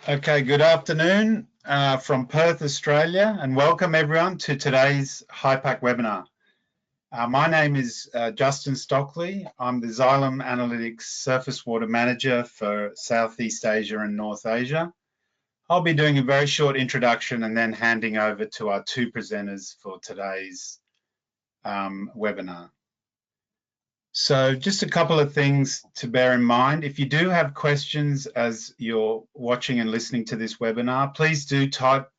Okay, good afternoon from Perth, Australia, and welcome everyone to today's HYPACK webinar. My name is Justin Stockley. I'm the Xylem Analytics Surface Water Manager for Southeast Asia and North Asia. I'll be doing a very short introduction and then handing over to our two presenters for today's webinar. So just a couple of things to bear in mind. If you do have questions as you're watching and listening to this webinar, please do type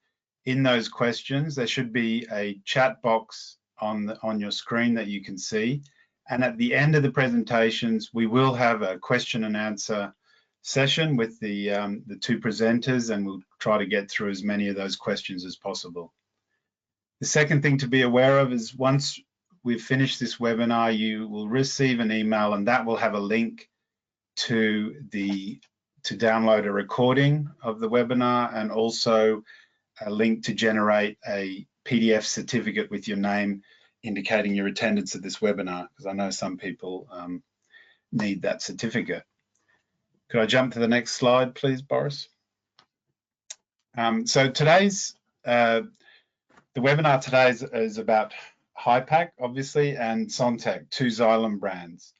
in those questions. There should be a chat box on your screen that you can see. And at the end of the presentations, we will have a question and answer session with the two presenters, and we'll try to get through as many of those questions as possible. The second thing to be aware of is once we've finished this webinar, you will receive an email, and that will have a link to download a recording of the webinar, and also a link to generate a PDF certificate with your name indicating your attendance at this webinar, because I know some people need that certificate. Could I jump to the next slide, please, Boris? So today's the webinar today is about HYPACK, obviously, and SonTek, two Xylem brands.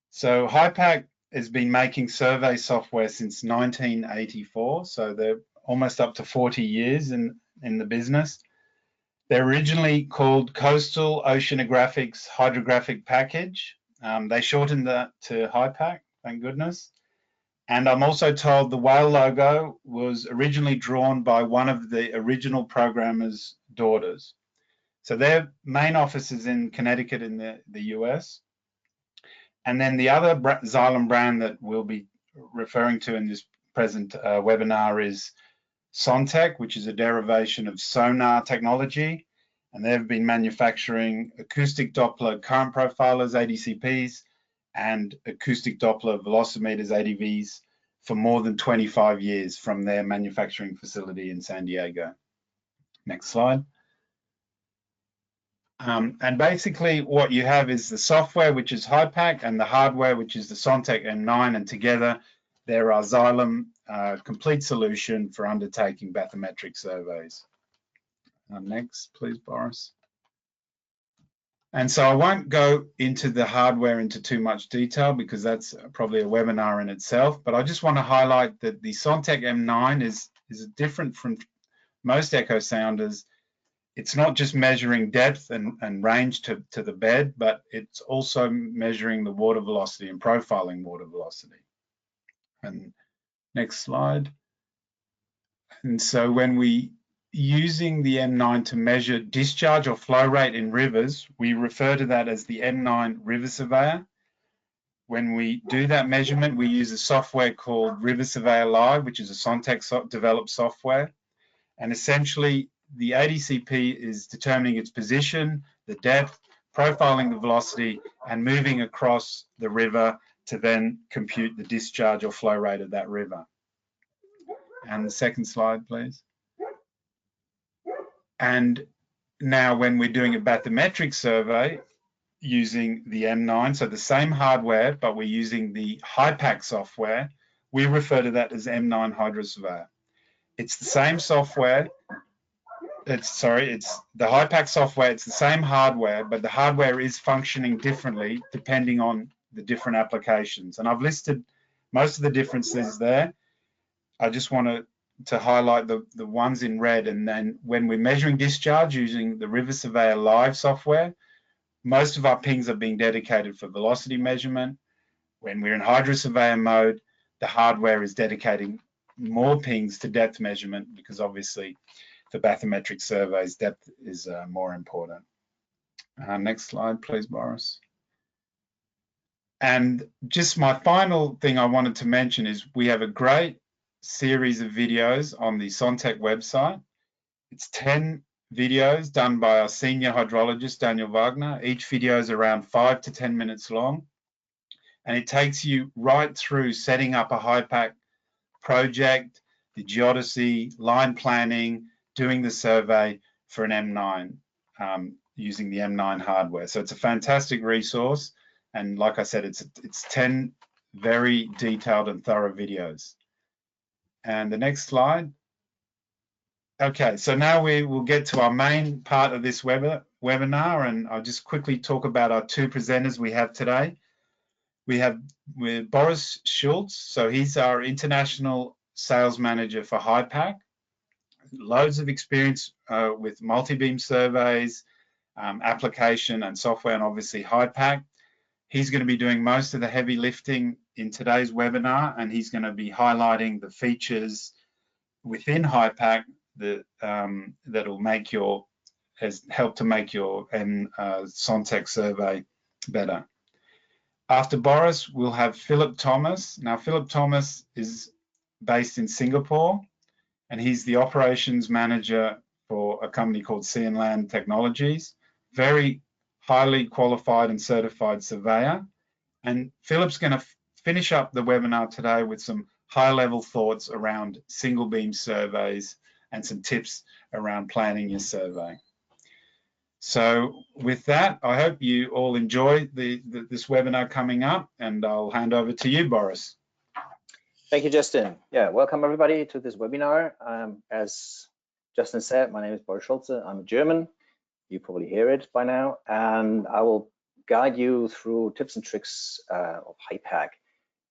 So HYPACK has been making survey software since 1984, so they're almost up to 40 years in the business. They're originally called Coastal Oceanographics Hydrographic Package. They shortened that to HYPACK, thank goodness. And I'm also told the whale logo was originally drawn by one of the original programmer's daughters. So their main office is in Connecticut in the US. And then the other Xylem brand that we'll be referring to in this present webinar is SonTek, which is a derivation of sonar technology. And they've been manufacturing acoustic Doppler current profilers, ADCPs, and acoustic Doppler velocimeters, ADVs, for more than 25 years from their manufacturing facility in San Diego. Next slide. And basically what you have is the software, which is HYPACK, and the hardware, which is the Son Tek M9, and together there are Xylem complete solution for undertaking bathymetric surveys. Next, please, Boris. And so I won't go into the hardware into too much detail because that's probably a webinar in itself, but I just want to highlight that the Son Tek M9 is different from most echo sounders. It's not just measuring depth and range to the bed, but it's also measuring the water velocity and profiling water velocity. And next slide. And so when we using the M9 to measure discharge or flow rate in rivers, we refer to that as the M9 Riversurveyor. When we do that measurement, we use a software called Riversurveyor Live, which is a SonTek developed software. And essentially, the ADCP is determining its position, the depth, profiling the velocity, and moving across the river to then compute the discharge or flow rate of that river. And the second slide, please. And now when we're doing a bathymetric survey using the M9, so the same hardware, but we're using the HYPACK software, we refer to that as M9 HydroSurveyor. It's the same software. It's the HYPACK software, it's the same hardware, but the hardware is functioning differently depending on the different applications. And I've listed most of the differences there. I just want to highlight the ones in red. And then when we're measuring discharge using the Riversurveyor Live software, most of our pings are being dedicated for velocity measurement. When we're in HydroSurveyor mode, the hardware is dedicating more pings to depth measurement because obviously for bathymetric surveys, depth is more important. Next slide, please, Boris. And just my final thing I wanted to mention is we have a great series of videos on the SonTek website. It's 10 videos done by our senior hydrologist, Daniel Wagner. Each video is around 5 to 10 minutes long. And it takes you right through setting up a HYPACK project, the geodesy, line planning, doing the survey for an M9 using the M9 hardware. So it's a fantastic resource. And like I said, it's 10 very detailed and thorough videos. And the next slide. Okay, so now we will get to our main part of this webinar, and I'll just quickly talk about our two presenters we have today. We have with Boris Schulze, so he's our international sales manager for HYPACK. Loads of experience with multi-beam surveys, application and software, and obviously HYPACK. He's going to be doing most of the heavy lifting in today's webinar, and he's going to be highlighting the features within HYPACK that'll make help to make your SonTek survey better. After Boris, we'll have Phillip Thomas. Now, Phillip Thomas is based in Singapore, and he's the operations manager for a company called Sea and Land Technologies. Very highly qualified and certified surveyor. And Phillip's going to finish up the webinar today with some high-level thoughts around single beam surveys and some tips around planning your survey. So with that, I hope you all enjoy this webinar coming up, and I'll hand over to you, Boris. Thank you, Justin. Yeah, welcome everybody to this webinar. As Justin said, my name is Boris Schulze. I'm German. You probably hear it by now, and I will guide you through tips and tricks of HYPACK.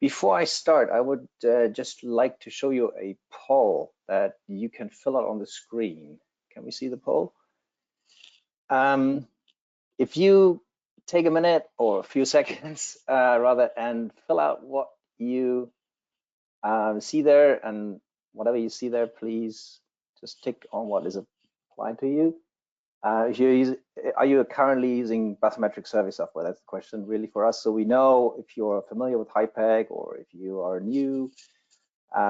Before I start, I would just like to show you a poll that you can fill out on the screen. Can we see the poll? If you take a minute or a few seconds rather and fill out what you see there, and whatever you see there, please just tick on what is applied to you. Are you currently using Bathymetric survey software? That's the question really for us. So we know if you're familiar with HYPACK or if you are new,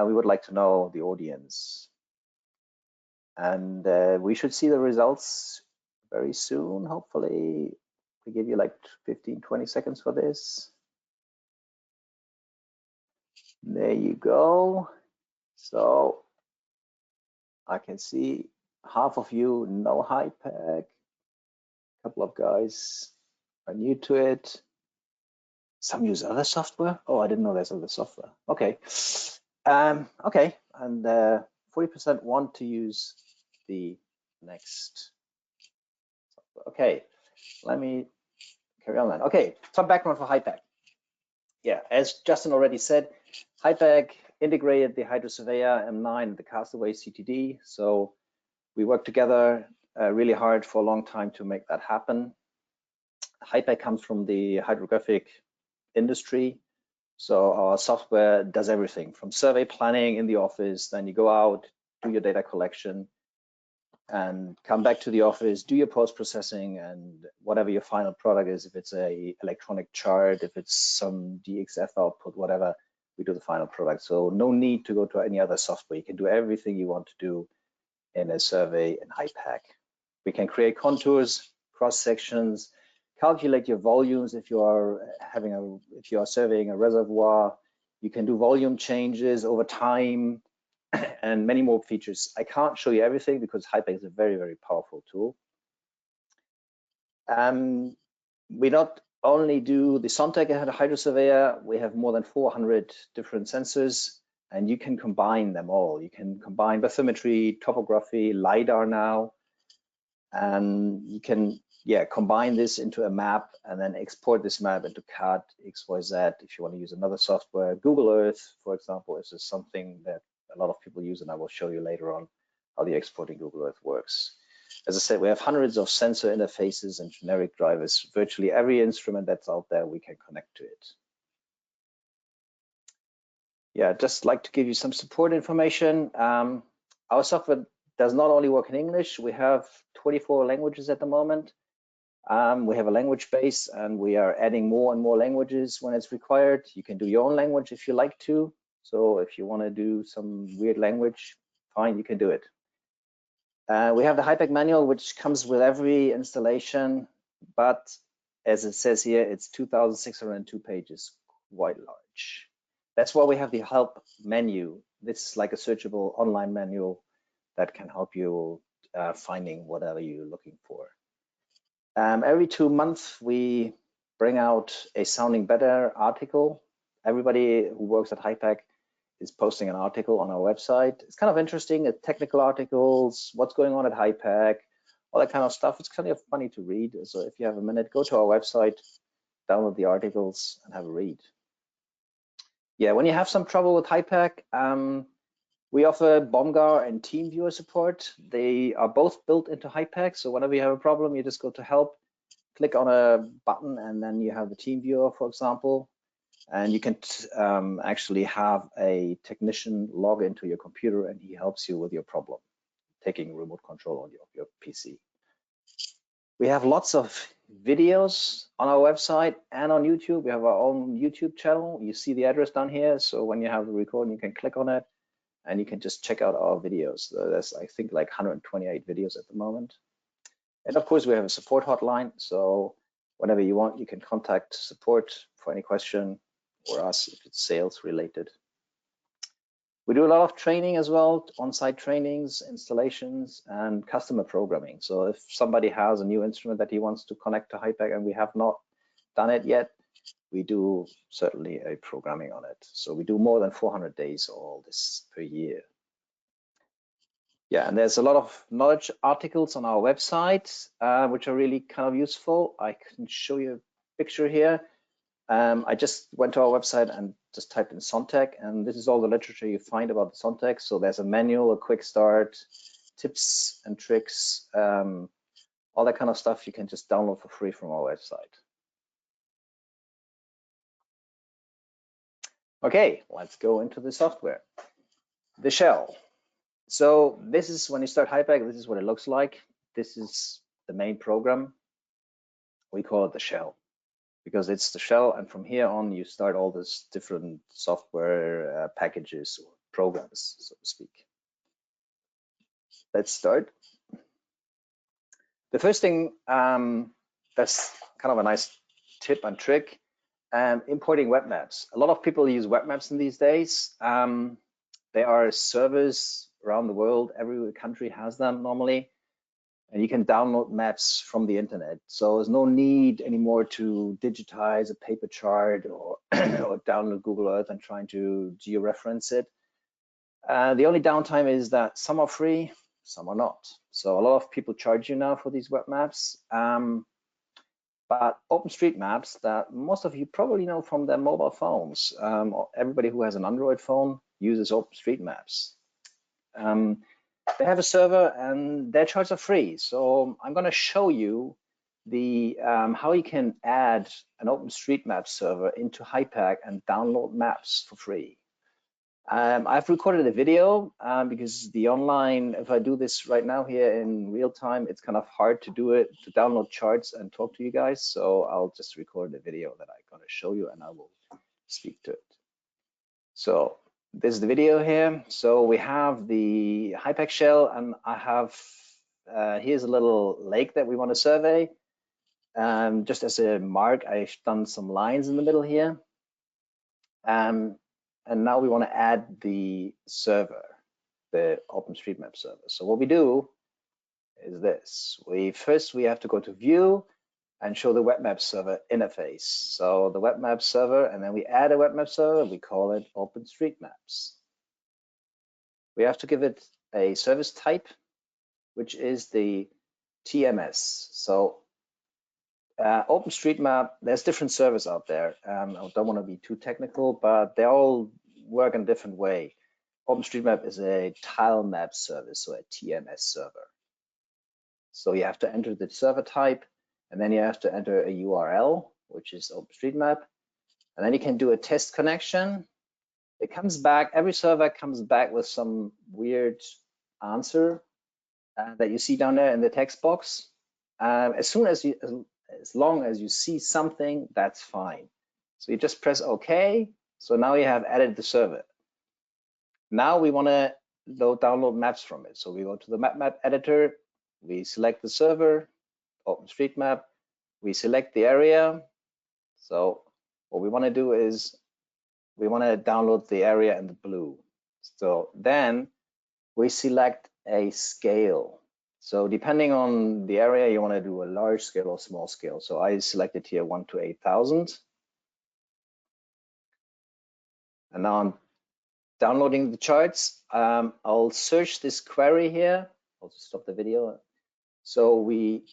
we would like to know the audience. And we should see the results very soon, hopefully. We give you like 15, 20 seconds for this. There you go. So I can see half of you know HYPACK. A couple of guys are new to it. Some use other software. Oh, I didn't know there's other software. Okay. Okay, and 40% want to use the next software. Okay, let me carry on then. Okay, some background for HYPACK. Yeah, as Justin already said, HYPACK integrated the HydroSurveyor M9 and the Castaway CTD. So we worked together really hard for a long time to make that happen. HYPACK comes from the hydrographic industry. So our software does everything from survey planning in the office, then you go out, do your data collection, and come back to the office, do your post-processing, and whatever your final product is, if it's a electronic chart, if it's some DXF output, whatever, we do the final product. So no need to go to any other software. You can do everything you want to do in a survey in HYPACK. We can create contours, cross sections, calculate your volumes if you are surveying a reservoir. You can do volume changes over time and many more features. I can't show you everything because HYPACK is a very, very powerful tool. We not only do the SonTek HydroSurveyor, we have more than 400 different sensors, and you can combine them all. You can combine bathymetry, topography, LiDAR now, and you can combine this into a map and then export this map into CAD, XYZ. If you want to use another software, Google Earth, for example, is just something that a lot of people use, and I will show you later on how the exporting Google Earth works. As I said, we have hundreds of sensor interfaces and generic drivers. Virtually every instrument that's out there, we can connect to it. Yeah, just like to give you some support information. Our software does not only work in English. We have 24 languages at the moment. We have a language base, and we are adding more and more languages when it's required. You can do your own language if you like to. So if you want to do some weird language, fine, you can do it. We have the HYPACK manual, which comes with every installation, but as it says here, it's 2,602 pages, quite large. That's why we have the help menu. This is like a searchable online manual that can help you finding whatever you're looking for. Every 2 months, we bring out a Sounding Better article. Everybody who works at HYPACK is posting an article on our website. It's kind of interesting, technical articles, what's going on at HYPACK, all that kind of stuff. It's kind of funny to read. So if you have a minute, go to our website, download the articles and have a read. Yeah, when you have some trouble with HYPACK, we offer BombGuard and TeamViewer support. They are both built into HYPACK. So whenever you have a problem, you just go to help, click on a button, and then you have the TeamViewer, for example. And you can actually have a technician log into your computer and he helps you with your problem, taking remote control on your PC. We have lots of videos on our website and on YouTube. We have our own YouTube channel. You see the address down here. So when you have the recording, you can click on it and you can just check out our videos. There's, I think, like 128 videos at the moment. And of course, we have a support hotline. So whenever you want, you can contact support for any question, or us if it's sales related. We do a lot of training as well, on-site trainings, installations, and customer programming. So if somebody has a new instrument that he wants to connect to HYPACK and we have not done it yet, we do certainly a programming on it. So we do more than 400 days all this per year. Yeah, and there's a lot of knowledge articles on our website, which are really kind of useful. I can show you a picture here. I just went to our website and just typed in SonTek, and this is all the literature you find about the SonTek. So there's a manual, a quick start, tips and tricks, all that kind of stuff you can just download for free from our website. Okay, let's go into the software. The shell. So this is when you start HYPACK, this is what it looks like. This is the main program. We call it the shell, because it's the shell, and from here on you start all these different software packages or programs, so to speak. Let's start. The first thing, that's kind of a nice tip and trick, importing Webmaps. A lot of people use Webmaps in these days. There are servers around the world, every country has them normally. And you can download maps from the internet. So there's no need anymore to digitize a paper chart or, or download Google Earth and trying to georeference it. The only downtime is that some are free, some are not. So a lot of people charge you now for these web maps. But OpenStreetMaps, that most of you probably know from their mobile phones. Everybody who has an Android phone uses OpenStreetMaps. They have a server and their charts are free. So I'm going to show you the how you can add an OpenStreetMap server into HYPACK and download maps for free. I've recorded a video because the online, if I do this right now here in real time, it's kind of hard to do it, to download charts and talk to you guys. So I'll just record the video that I'm going to show you and I will speak to it. So this is the video here. So we have the HYPACK shell, and I have, here's a little lake that we want to survey. Just as a mark, I've done some lines in the middle here. And now we want to add the server, the OpenStreetMap server. So what we do is this. First we have to go to View and show the Webmaps server interface. So the Webmaps server, and then we add a Webmaps server, we call it OpenStreetMaps. We have to give it a service type, which is the TMS. So OpenStreetMap, there's different servers out there. I don't want to be too technical, but they all work in a different way. OpenStreetMap is a tile map service, so a TMS server. So you have to enter the server type, and then you have to enter a URL, which is OpenStreetMap, and then you can do a test connection. It comes back, every server comes back with some weird answer that you see down there in the text box. As long as you see something, that's fine. So you just press OK. So now you have added the server. Now we want to download maps from it. So we go to the map editor, we select the server, OpenStreetMap, we select the area. So what we want to do is we want to download the area in the blue. So then we select a scale. So depending on the area, you want to do a large scale or small scale. So I selected here 1 to 8,000. And now I'm downloading the charts. I'll search this query here. I'll just stop the video. So we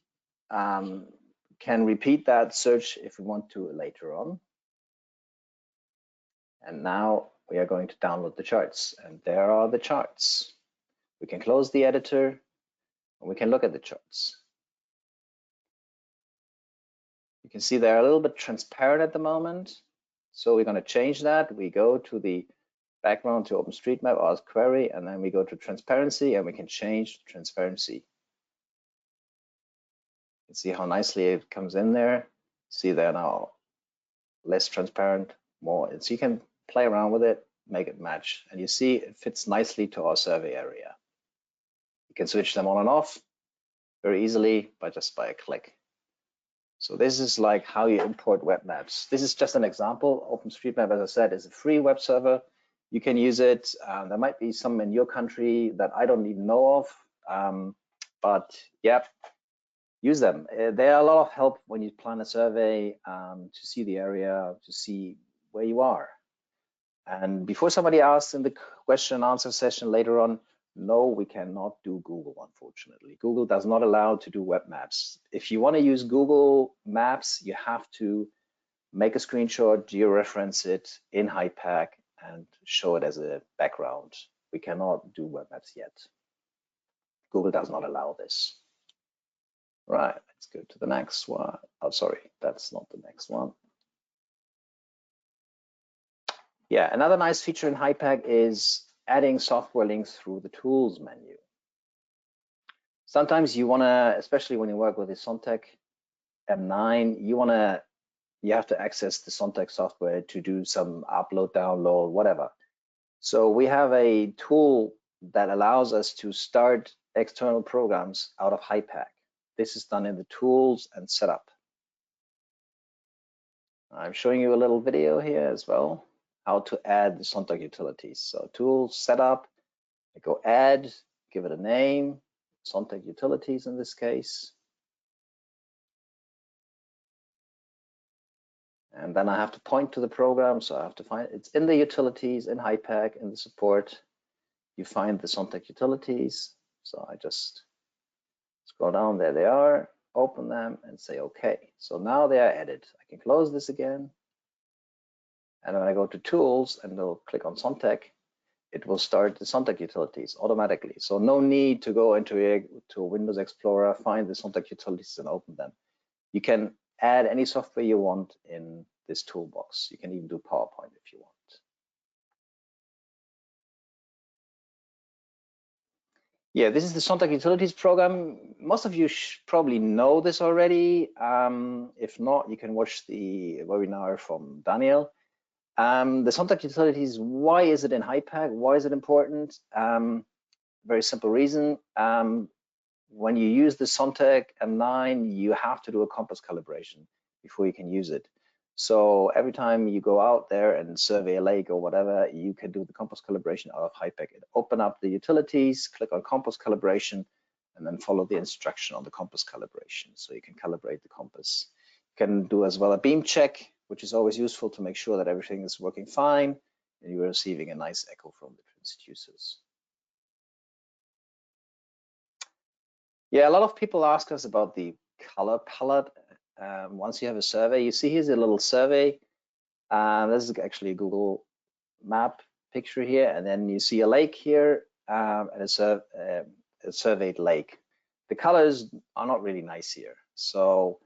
can repeat that search if we want to later on. And now we are going to download the charts, and there are the charts. We can close the editor and we can look at the charts. You can see they're a little bit transparent at the moment. So we're going to change that. We go to the background to OpenStreetMap, ask query, and then we go to transparency and we can change the transparency. You can see how nicely it comes in there. See, they're now less transparent, more. So you can play around with it, make it match, and you see it fits nicely to our survey area. You can switch them on and off very easily by a click. So this is like how you import web maps. This is just an example. OpenStreetMap, as I said, is a free web server. You can use it. There might be some in your country that I don't even know of, but yeah, use them. They are a lot of help when you plan a survey, to see the area, to see where you are. And before somebody asks in the question and answer session later on, no, we cannot do Google, unfortunately. Google does not allow to do web maps. If you want to use Google Maps, you have to make a screenshot, georeference it in HYPACK, and show it as a background. We cannot do web maps yet. Google does not allow this. Right, let's go to the next one. Oh, sorry, that's not the next one. Yeah, another nice feature in HYPACK is adding software links through the tools menu. Sometimes you want to, especially when you work with the Son Tek M9, you have to access the SonTek software to do some upload, download, whatever. So we have a tool that allows us to start external programs out of HYPACK. This is done in the tools and setup. I'm showing you a little video here as well, how to add the SonTek utilities. So tools, setup, I go add, give it a name, SonTek utilities in this case. And then I have to point to the program. So I have to find, it's in the utilities, in HYPACK, in the support. You find the SonTek utilities. So I just scroll down, there they are, open them and say, okay. So now they are added. I can close this again. And when I go to tools and I'll click on SonTek, it will start the SonTek utilities automatically. So no need to go into a Windows Explorer, find the SonTek utilities and open them. You can add any software you want in this toolbox. You can even do PowerPoint if you want. Yeah, this is the SonTek Utilities program. Most of you probably know this already. If not, you can watch the webinar from Daniel. The SonTek Utilities, why is it in HYPACK? Why is it important? Very simple reason. When you use the Son Tek M9, you have to do a compass calibration before you can use it. So every time you go out there and survey a lake or whatever, you can do the compass calibration out of HYPACK. Open up the utilities, click on compass calibration, and then follow the instruction on the compass calibration. So you can calibrate the compass. You can do as well a beam check, which is always useful to make sure that everything is working fine and you're receiving a nice echo from the transducers. Yeah, a lot of people ask us about the color palette. Once you have a survey, you see here's a little survey. This is actually a Google map picture here, and then you see a lake here and a surveyed lake. The colors are not really nice here. So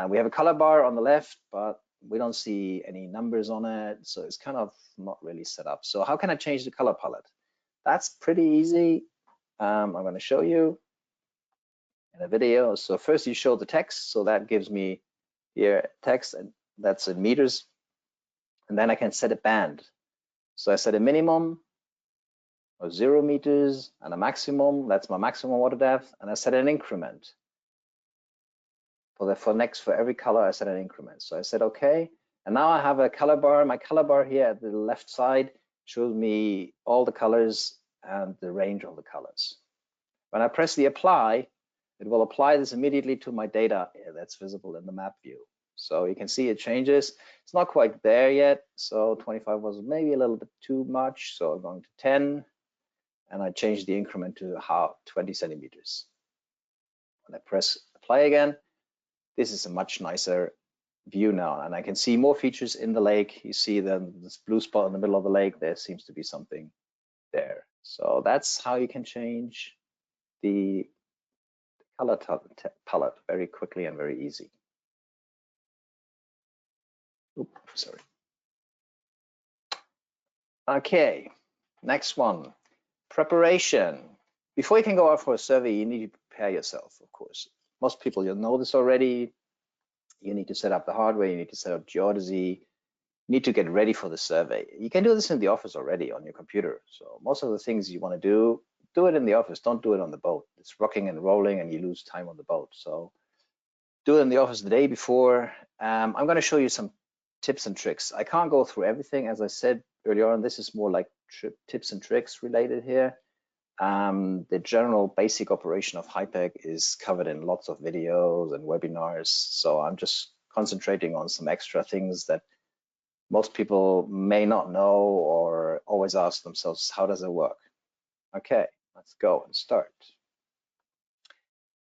we have a color bar on the left, but we don't see any numbers on it. So it's kind of not really set up. So how can I change the color palette? That's pretty easy. I'm going to show you in a video. So first you show the text. So that gives me here text, and that's in meters. And then I can set a band. So I set a minimum of 0 meters and a maximum. That's my maximum water depth. And I set an increment. For every color, I set an increment. So I said, okay. And now I have a color bar. My color bar here at the left side shows me all the colors and the range of the colors. When I press the apply, it will apply this immediately to my data that's visible in the map view. So you can see it changes. It's not quite there yet. So 25 was maybe a little bit too much. So I'm going to 10 and I change the increment to 20 centimeters. When I press apply again, this is a much nicer view now. And I can see more features in the lake. You see this blue spot in the middle of the lake. There seems to be something there. So that's how you can change the color palette very quickly and very easy. Oops, sorry. Okay, next one, preparation. Before you can go out for a survey, you need to prepare yourself, of course. Most people, you'll know this already. You need to set up the hardware, you need to set up geodesy, you need to get ready for the survey. You can do this in the office already on your computer. So most of the things you want to do it in the office, don't do it on the boat. It's rocking and rolling and you lose time on the boat. So do it in the office the day before. I'm going to show you some tips and tricks. I can't go through everything. As I said earlier on, this is more like tips and tricks related here. The general basic operation of HYPACK is covered in lots of videos and webinars. So I'm just concentrating on some extra things that most people may not know or always ask themselves, how does it work? Okay, let's go and start.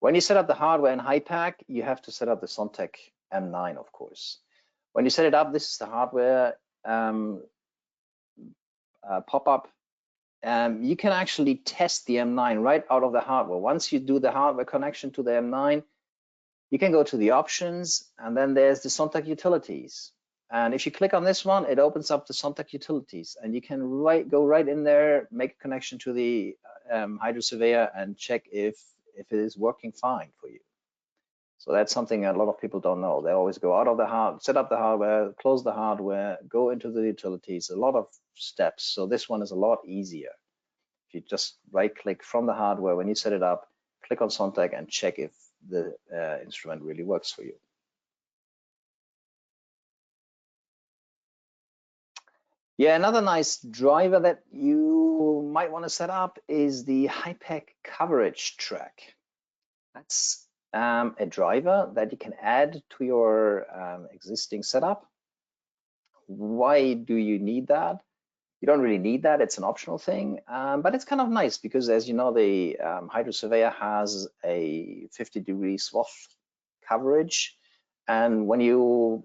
When you set up the hardware in HYPACK, you have to set up the Son Tek M9, of course. When you set it up, this is the hardware pop-up. You can actually test the M9 right out of the hardware. Once you do the hardware connection to the M9, you can go to the options, and then there's the SonTek utilities. And if you click on this one, it opens up the SonTek utilities, and you can go right in there, make a connection to the HydroSurveyor, and check if it is working fine for you. So that's something a lot of people don't know. They always go out of the hardware, set up the hardware, close the hardware, go into the utilities, a lot of steps. So this one is a lot easier. If you just right click from the hardware, when you set it up, click on SonTek and check if the instrument really works for you. Yeah, another nice driver that you might want to set up is the HYPACK coverage track. That's a driver that you can add to your existing setup. Why do you need that? You don't really need that, it's an optional thing, but it's kind of nice because, as you know, the HydroSurveyor has a 50-degree swath coverage, and when you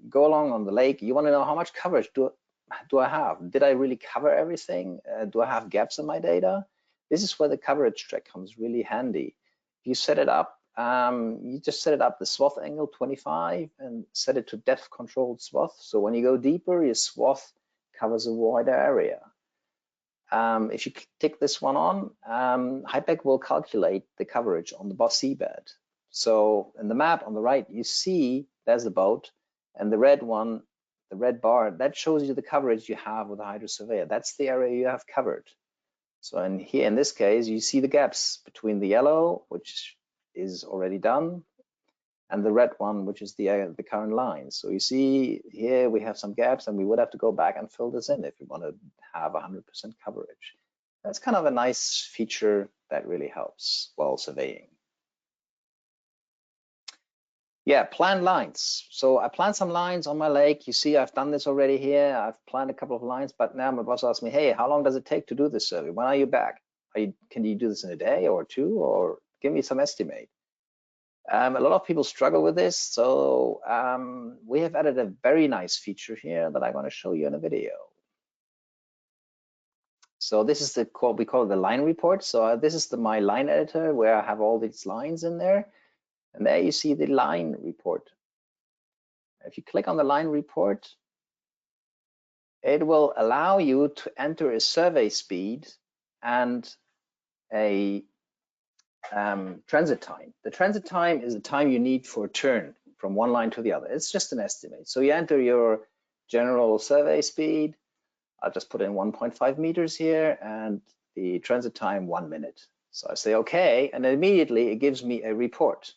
go along on the lake, you want to know how much coverage do I have? Did I really cover everything? Do I have gaps in my data? This is where the coverage track comes really handy. If you set it up, you just set it up the swath angle 25 and set it to depth controlled swath. So when you go deeper, your swath covers a wider area. If you tick this one on, HYPACK will calculate the coverage on the seabed. So in the map on the right, you see there's the boat, and the red one, the red bar, that shows you the coverage you have with the HydroSurveyor. That's the area you have covered. So in here, in this case, you see the gaps between the yellow, which is already done, and the red one, which is the current line. So you see here we have some gaps, and we would have to go back and fill this in if we want to have 100% coverage. That's kind of a nice feature that really helps while surveying. Yeah, planned lines. So I planned some lines on my lake. You see, I've done this already here. I've planned a couple of lines, but now my boss asked me, hey, how long does it take to do this survey? When are you back? Can you do this in a day or two, or give me some estimate? A lot of people struggle with this. So we have added a very nice feature here that I'm going to show you in a video. So this is we call it the line report. So this is my line editor where I have all these lines in there. And there you see the line report. If you click on the line report, it will allow you to enter a survey speed and a transit time. The transit time is the time you need for a turn from one line to the other. It's just an estimate. So you enter your general survey speed. I'll just put in 1.5 meters here, and the transit time 1 minute. So I say okay, and immediately it gives me a report.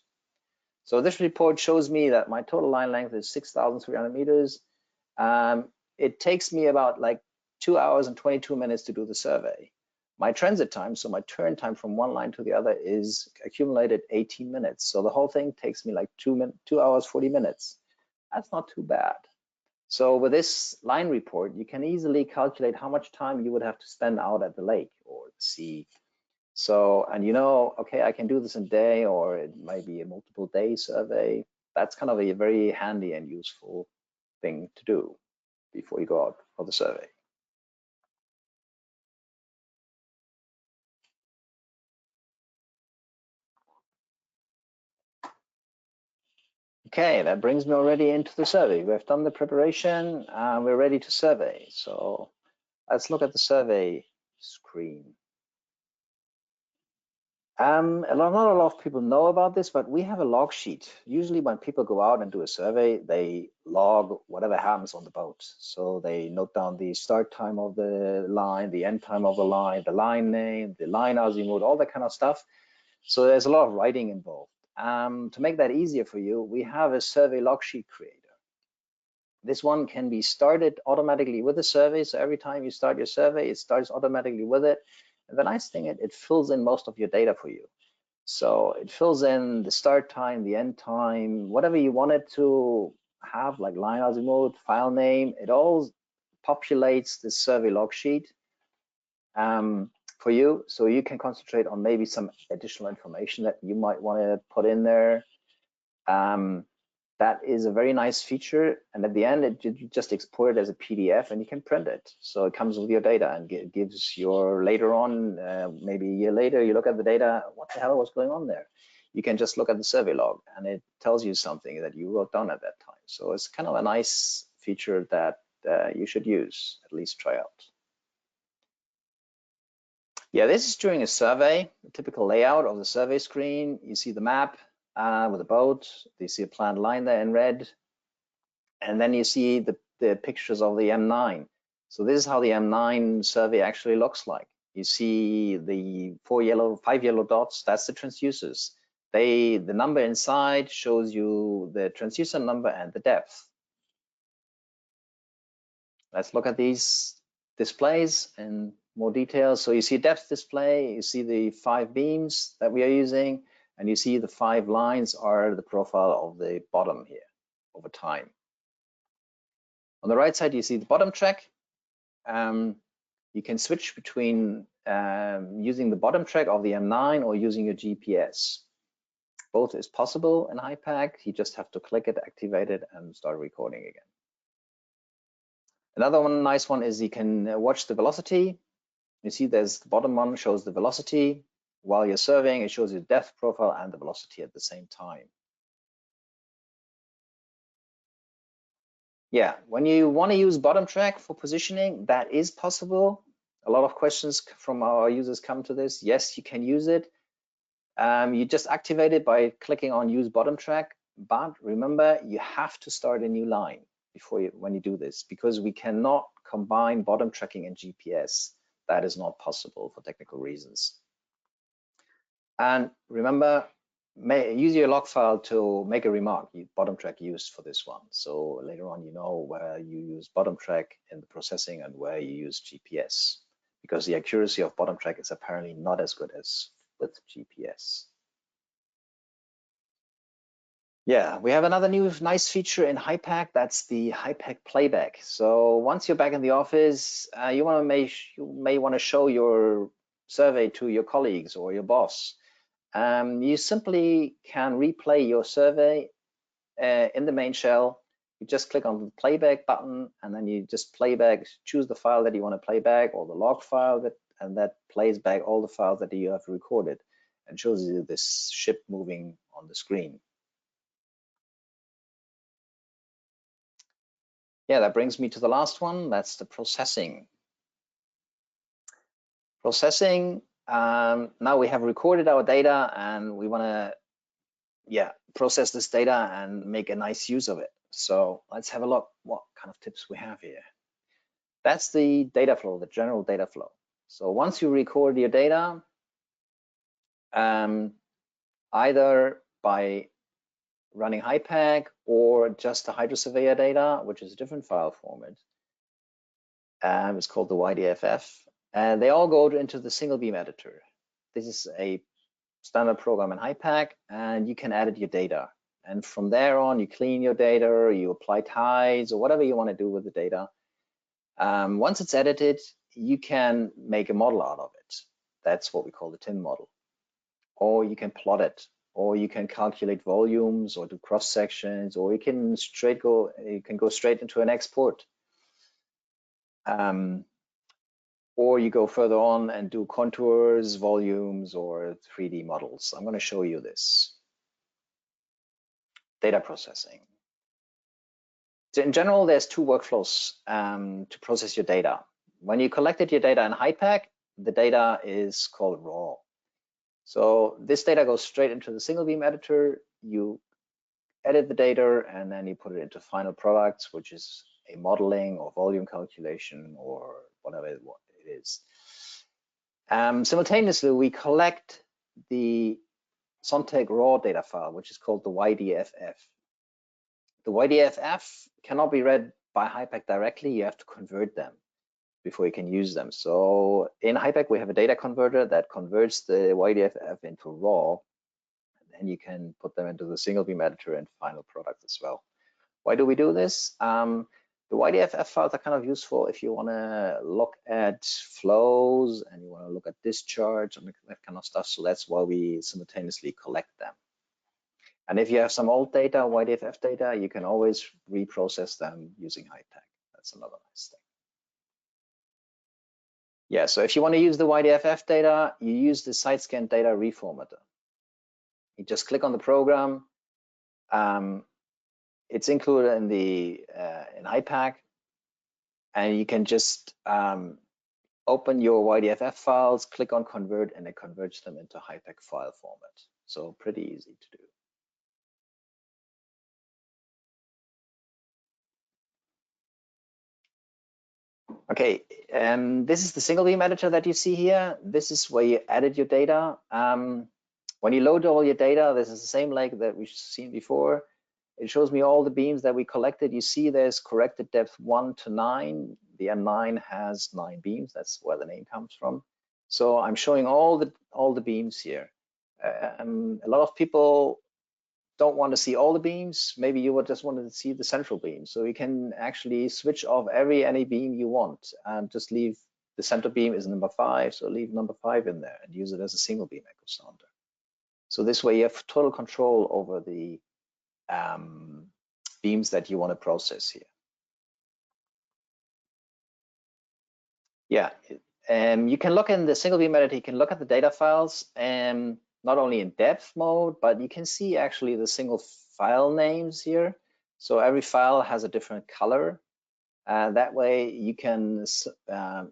So this report shows me that my total line length is 6,300 meters. It takes me about like 2 hours and 22 minutes to do the survey. My transit time, so my turn time from one line to the other, is accumulated 18 minutes. So the whole thing takes me like 2 hours, 40 minutes. That's not too bad. So with this line report, you can easily calculate how much time you would have to spend out at the lake or the sea. So, and you know, okay, I can do this in a day, or it might be a multiple day survey. That's kind of a very handy and useful thing to do before you go out for the survey. Okay, that brings me already into the survey. We've done the preparation, we're ready to survey. So let's look at the survey screen. Not a lot of people know about this, but we have a log sheet. Usually when people go out and do a survey, they log whatever happens on the boat. So they note down the start time of the line, the end time of the line name, the line azimuth, all that kind of stuff. So there's a lot of writing involved. To make that easier for you, we have a survey log sheet creator. This one can be started automatically with the survey. So every time you start your survey, it starts automatically with it. And the nice thing, it fills in most of your data for you. So it fills in the start time, the end time, whatever you want it to have, like line azimuth, file name, it all populates the survey log sheet for you. So you can concentrate on maybe some additional information that you might want to put in there. That is a very nice feature, and at the end you just export it as a PDF and you can print it. So it comes with your data and gives your later on, maybe a year later, you look at the data, what the hell was going on there? You can just look at the survey log and it tells you something that you wrote down at that time. So it's kind of a nice feature that you should use, at least try out. Yeah, this is during a survey, the typical layout of the survey screen. You see the map with a boat, you see a planned line there in red, and then you see the pictures of the M9. So this is how the M9 survey actually looks like. You see the 5 yellow dots, that's the transducers. The number inside shows you the transducer number and the depth. Let's look at these displays in more detail. So you see a depth display, you see the 5 beams that we are using, and you see the 5 lines are the profile of the bottom here over time. On the right side, you see the bottom track. You can switch between using the bottom track of the M9 or using your GPS. Both is possible in HYPACK. You just have to click it, activate it, and start recording again. Another nice one is you can watch the velocity. You see there's the bottom one shows the velocity. While you're surveying, it shows you the depth profile and the velocity at the same time. Yeah, when you want to use bottom track for positioning, that is possible. A lot of questions from our users come to this. Yes, you can use it. You just activate it by clicking on use bottom track, but remember you have to start a new line when you do this, because we cannot combine bottom tracking and GPS. That is not possible for technical reasons. And remember, use your log file to make a remark. Bottom track used for this one. So later on, you know where you use bottom track in the processing and where you use GPS, because the accuracy of bottom track is apparently not as good as with GPS. Yeah, we have another new nice feature in HYPACK. That's the HYPACK Playback. So once you're back in the office, you may want to show your survey to your colleagues or your boss. You simply can replay your survey in the main shell. You just click on the playback button and then you just playback, choose the file that you want to play back or the log file, and that plays back all the files that you have recorded and shows you this ship moving on the screen. Yeah, that brings me to the last one. That's the processing. Processing, now we have recorded our data and we want to process this data and make a nice use of it. So let's have a look what kind of tips we have here. That's the data flow, the general data flow. So once you record your data, either by running HYPACK or just the HydroSurveyor data, which is a different file format, it's called the YDFF. And they all go into the single beam editor. This is a standard program in HYPACK, and you can edit your data. And from there on, you clean your data, you apply ties, or whatever you want to do with the data. Once it's edited, you can make a model out of it. That's what we call the TIM model. Or you can plot it, or you can calculate volumes, or do cross sections, or you can go straight into an export. Or you go further on and do contours, volumes, or 3D models. I'm going to show you this. Data processing. So in general, there's two workflows to process your data. When you collected your data in HYPACK, the data is called raw. So this data goes straight into the single beam editor. You edit the data, and then you put it into final products, which is a modeling or volume calculation or whatever it is. Simultaneously, we collect the SonTek raw data file, which is called the YDFF. The YDFF cannot be read by HYPACK directly. You have to convert them before you can use them. So in HYPACK, we have a data converter that converts the YDFF into raw, and then you can put them into the single beam editor and final product as well. Why do we do this? The YDFF files are kind of useful if you want to look at flows and you want to look at discharge and that kind of stuff. So that's why we simultaneously collect them. And if you have some old data, YDFF data, you can always reprocess them using HYPACK. That's another nice thing. Yeah, so if you want to use the YDFF data, you use the side scan data reformatter. You just click on the program. It's included in the in HYPACK, and you can just open your YDFF files, click on convert, and it converts them into HYPACK file format. So pretty easy to do. Okay, this is the single beam editor that you see here. This is where you edit your data. When you load all your data, this is the same lake that we've seen before. It shows me all the beams that we collected. You see there's corrected depth 1 to 9. The M9 has 9 beams. That's where the name comes from. So I'm showing all the beams here. A lot of people don't want to see all the beams. Maybe you would just want to see the central beam. So you can actually switch off any beam you want and just leave the center beam is number 5. So leave number 5 in there and use it as a single beam echo sounder. So this way you have total control over the beams that you want to process here. Yeah, you can look in the single beam editor, you can look at the data files, not only in depth mode, but you can see actually the single file names here. So every file has a different color. That way you can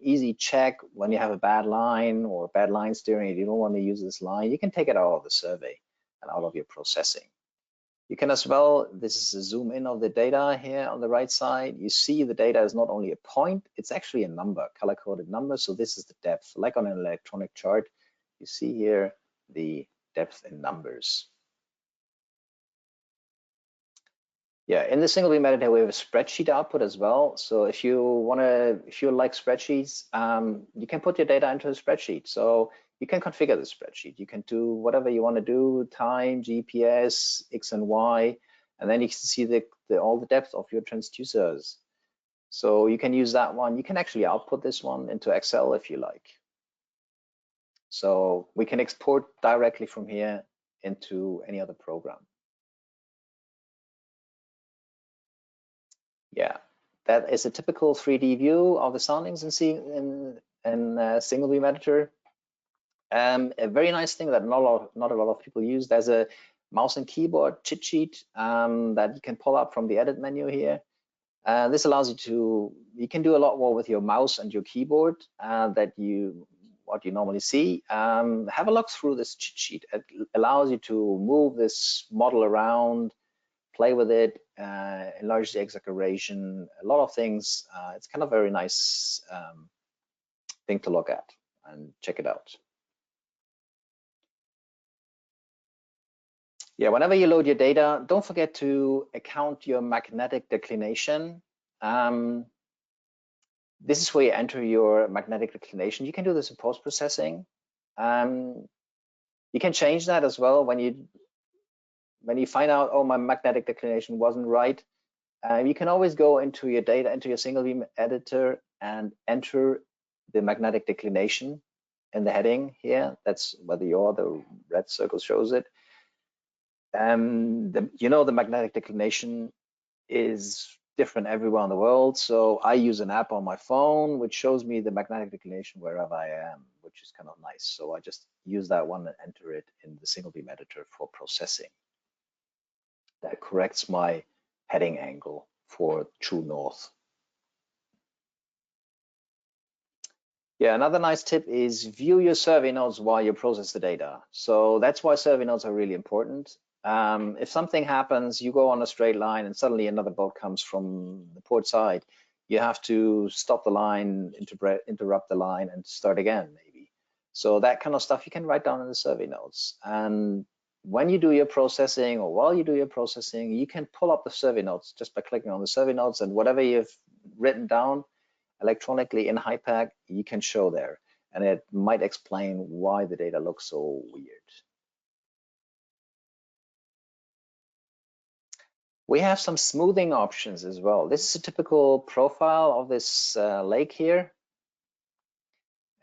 easily check when you have a bad line or bad line steering. If you don't want to use this line, you can take it out of the survey and out of your processing. You can as well, this is a zoom in of the data here on the right side. You see the data is not only a point, it's actually a number, color-coded number. So this is the depth, like on an electronic chart. You see here the depth in numbers. Yeah, in the single beam editor, we have a spreadsheet output as well. So if you like spreadsheets, you can put your data into a spreadsheet. So you can configure the spreadsheet. You can do whatever you want to do, time, GPS, X and Y, and then you can see all the depth of your transducers. So you can use that one. You can actually output this one into Excel if you like. So we can export directly from here into any other program. Yeah, that is a typical 3D view of the soundings in single beam editor. A very nice thing that not a lot of people use. There's a mouse and keyboard cheat sheet that you can pull up from the edit menu here. This allows you can do a lot more with your mouse and your keyboard what you normally see. Have a look through this cheat sheet. It allows you to move this model around, play with it, enlarge the exaggeration, a lot of things. It's kind of a very nice thing to look at and check it out. Yeah, whenever you load your data, don't forget to account your magnetic declination. This is where you enter your magnetic declination. You can do this in post-processing. You can change that as well when you find out, oh, my magnetic declination wasn't right. You can always go into your data, into your single beam editor, and enter the magnetic declination in the heading here. That's whether the red circle shows it. The magnetic declination is different everywhere in the world. So I use an app on my phone which shows me the magnetic declination wherever I am, which is kind of nice. So I just use that one and enter it in the single beam editor for processing. That corrects my heading angle for true north. Yeah, another nice tip is view your survey nodes while you process the data. So that's why survey nodes are really important. If something happens, you go on a straight line and suddenly another boat comes from the port side, you have to stop the line, interrupt the line, and start again, maybe. So that kind of stuff you can write down in the survey notes. And when you do your processing, or while you do your processing, you can pull up the survey notes just by clicking on the survey notes, and whatever you've written down electronically in HYPACK, you can show there. And it might explain why the data looks so weird. We have some smoothing options as well. This is a typical profile of this lake here.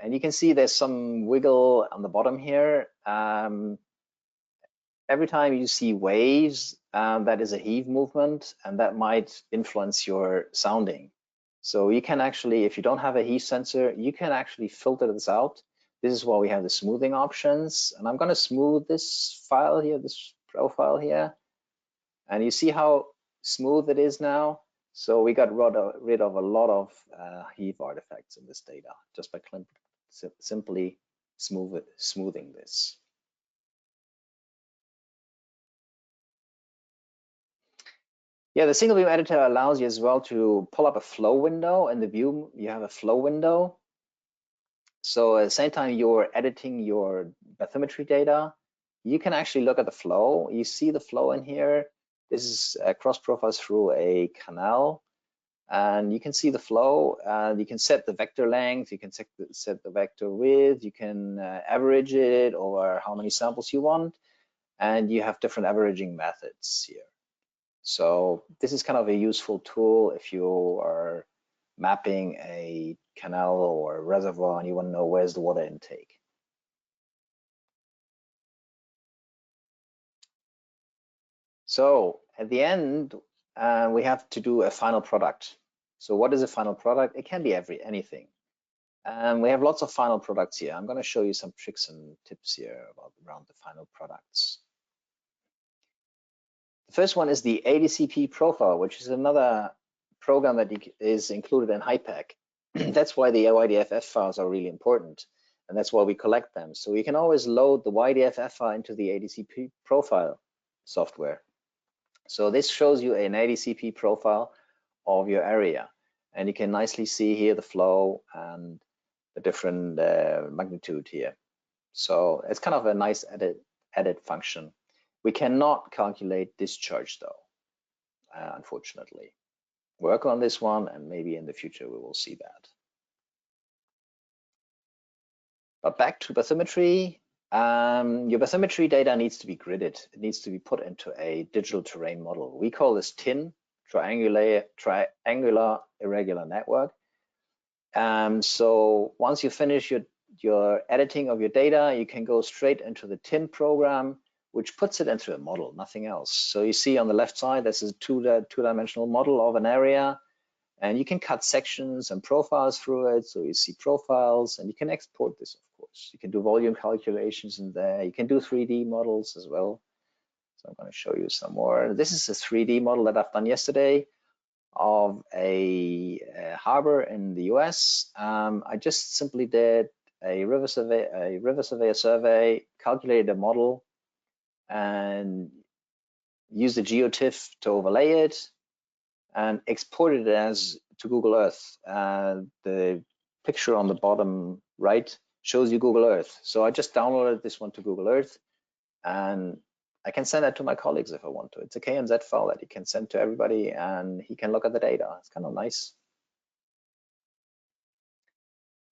And you can see there's some wiggle on the bottom here. Every time you see waves, that is a heave movement, and that might influence your sounding. So you can actually, if you don't have a heave sensor, you can actually filter this out. This is why we have the smoothing options. And I'm going to smooth this file here, this profile here. And you see how smooth it is now. So we got rid of a lot of heave artifacts in this data just by simply smoothing this. Yeah, the single beam editor allows you as well to pull up a flow window. In the view, you have a flow window. So at the same time you're editing your bathymetry data, you can actually look at the flow. You see the flow in here. This is cross profiles through a canal, and you can see the flow. You can set the vector length, you can set the vector width, you can average it over how many samples you want, and you have different averaging methods here. So this is kind of a useful tool if you are mapping a canal or a reservoir and you want to know where's the water intake. So at the end, we have to do a final product. So what is a final product? It can be anything. And we have lots of final products here. I'm going to show you some tricks and tips here around the final products. The first one is the ADCP profile, which is another program that is included in HYPACK. That's why the YDFF files are really important, and that's why we collect them. So you can always load the YDFF file into the ADCP profile software. So this shows you an ADCP profile of your area, and you can nicely see here the flow and the different magnitude here. So it's kind of a nice edit function. We cannot calculate discharge though, unfortunately. Work on this one, and maybe in the future we will see that. But back to bathymetry. Your bathymetry data needs to be gridded. It needs to be put into a digital terrain model. We call this TIN, triangular irregular network. So once you finish your editing of your data, you can go straight into the TIN program, which puts it into a model, nothing else. So you see on the left side, this is a two-dimensional model of an area, and you can cut sections and profiles through it. So you see profiles, and you can export this, of course. You can do volume calculations in there. You can do 3D models as well. So I'm going to show you some more. This is a 3D model that I've done yesterday of a harbor in the US. I just simply did a river surveyor survey, calculated a model, and used the GeoTIFF to overlay it, and exported it to Google Earth. The picture on the bottom right shows you Google Earth. So I just downloaded this one to Google Earth, and I can send that to my colleagues if I want to. It's a KNZ file that you can send to everybody, and he can look at the data. It's kind of nice.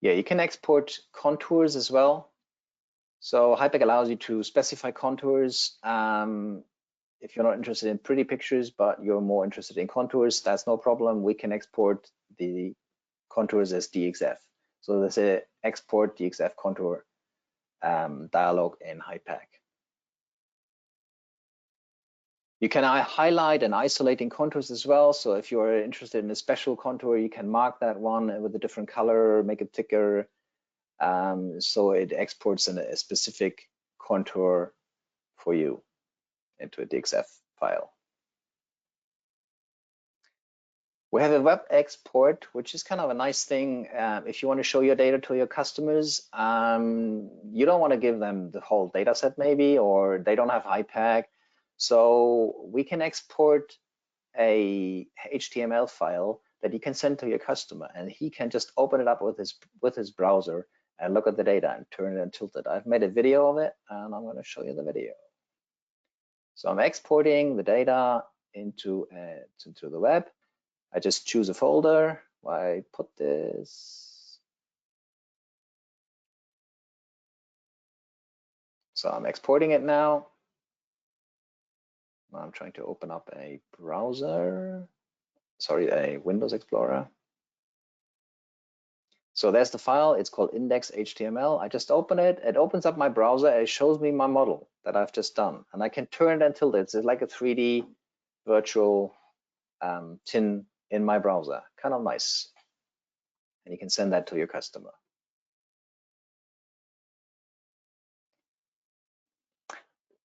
Yeah, you can export contours as well. So HYPACK allows you to specify contours. If you're not interested in pretty pictures, but you're more interested in contours, that's no problem. We can export the contours as DXF. So there's a export DXF contour dialog in HYPACK. You can highlight and isolate in contours as well. So if you're interested in a special contour, you can mark that one with a different color, make it thicker. So it exports in a specific contour for you into a DXF file. We have a web export, which is kind of a nice thing. If you want to show your data to your customers, you don't want to give them the whole data set maybe, or they don't have HYPACK. So we can export a HTML file that you can send to your customer, and he can just open it up with his browser and look at the data and turn it and tilt it. I've made a video of it, and I'm going to show you the video. So I'm exporting the data into the web. I just choose a folder where I put this. So I'm exporting it now. I'm trying to open up a browser, sorry, a Windows Explorer. So there's the file. It's called index.html. I just open it. It opens up my browser. It shows me my model that I've just done, and I can turn it and tilt it. It's like a 3D virtual tin in my browser. Kind of nice. And you can send that to your customer.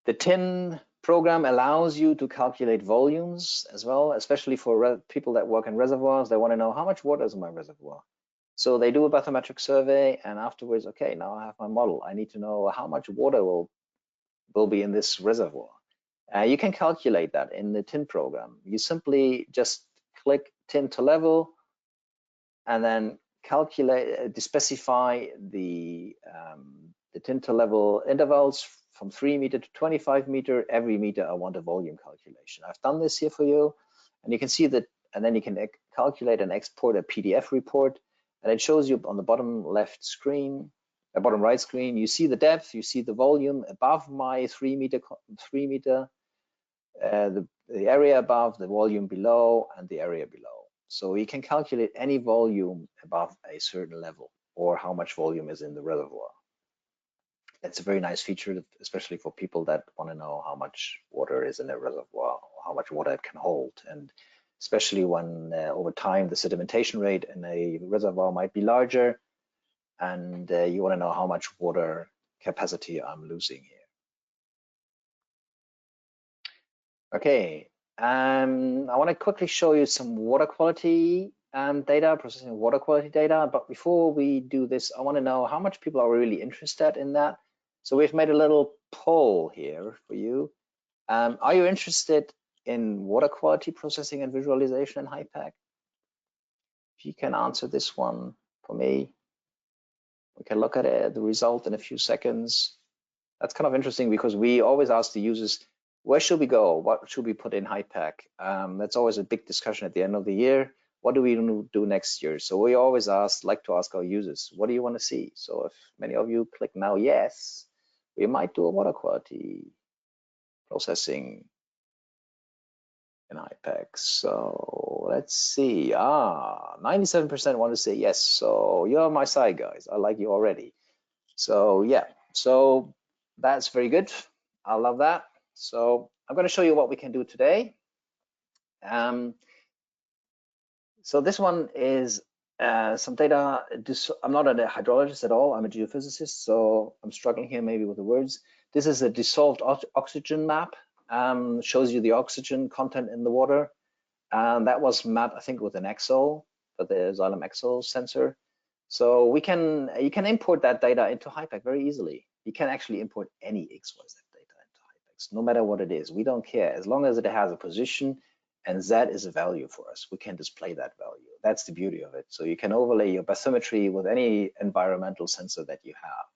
The tin program allows you to calculate volumes as well, especially for people that work in reservoirs. They want to know how much water is in my reservoir. So they do a bathymetric survey, and afterwards, okay, now I have my model. I need to know how much water will be in this reservoir. You can calculate that in the tin program. You simply just click tin to level, and then calculate, specify the tin to level intervals from 3 meter to 25 meter. Every meter I want a volume calculation. I've done this here for you, and you can see that, and then you can calculate and export a PDF report, and it shows you on the bottom left screen, bottom right screen, you see the depth, you see the volume above my 3 meter, the area above, the volume below, and the area below. So you can calculate any volume above a certain level, or how much volume is in the reservoir. It's a very nice feature, especially for people that want to know how much water is in a reservoir, or how much water it can hold. And especially when over time the sedimentation rate in a reservoir might be larger, and you want to know how much water capacity I'm losing here. Okay, I want to quickly show you some water quality data, processing water quality data. But before we do this, I want to know how much people are really interested in that. So we've made a little poll here for you. Are you interested in water quality processing and visualization in HYPACK? If you can answer this one for me, we can look at it, the result in a few seconds. That's kind of interesting, because we always ask the users, where should we go? What should we put in HYPACK? That's always a big discussion at the end of the year. What do we do next year? So we always like to ask our users, what do you want to see? So if many of you click now, yes, we might do a water quality processing in HYPACK. So let's see. 97% want to say yes. So you're on my side, guys. I like you already. So yeah, so that's very good. I love that. So I'm going to show you what we can do today. So this one is some data. I'm not a hydrologist at all. I'm a geophysicist, so I'm struggling here maybe with the words. This is a dissolved oxygen map. Shows you the oxygen content in the water. That was mapped, I think, with an EXO, with the Xylem EXO sensor. So you can import that data into HYPACK very easily. You can actually import any XYZ data into HYPACK, no matter what it is. We don't care, as long as it has a position and Z is a value for us. We can display that value. That's the beauty of it. So you can overlay your bathymetry with any environmental sensor that you have.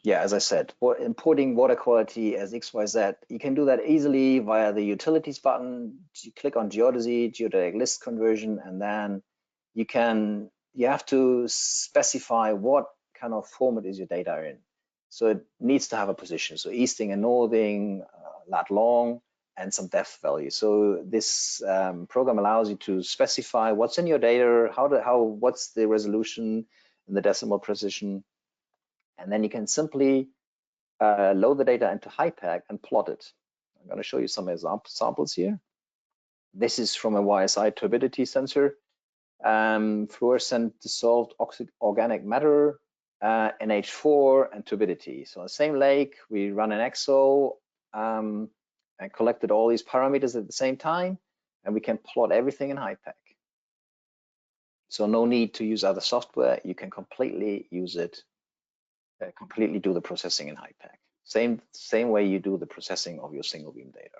Yeah, as I said, importing water quality as XYZ, you can do that easily via the utilities button. You click on geodesy, geodetic list conversion, and then you have to specify what kind of format is your data in. So it needs to have a position. So easting and northing, lat long, and some depth value. So this program allows you to specify what's in your data, what's the resolution and the decimal precision, and then you can simply load the data into HYPACK and plot it. I'm going to show you some samples here. This is from a YSI turbidity sensor, fluorescent dissolved organic matter, NH4, and turbidity. So on the same lake, we run an EXO and collected all these parameters at the same time, and we can plot everything in HYPACK. So no need to use other software. You can completely use it, completely do the processing in HYPACK. Same way you do the processing of your single beam data.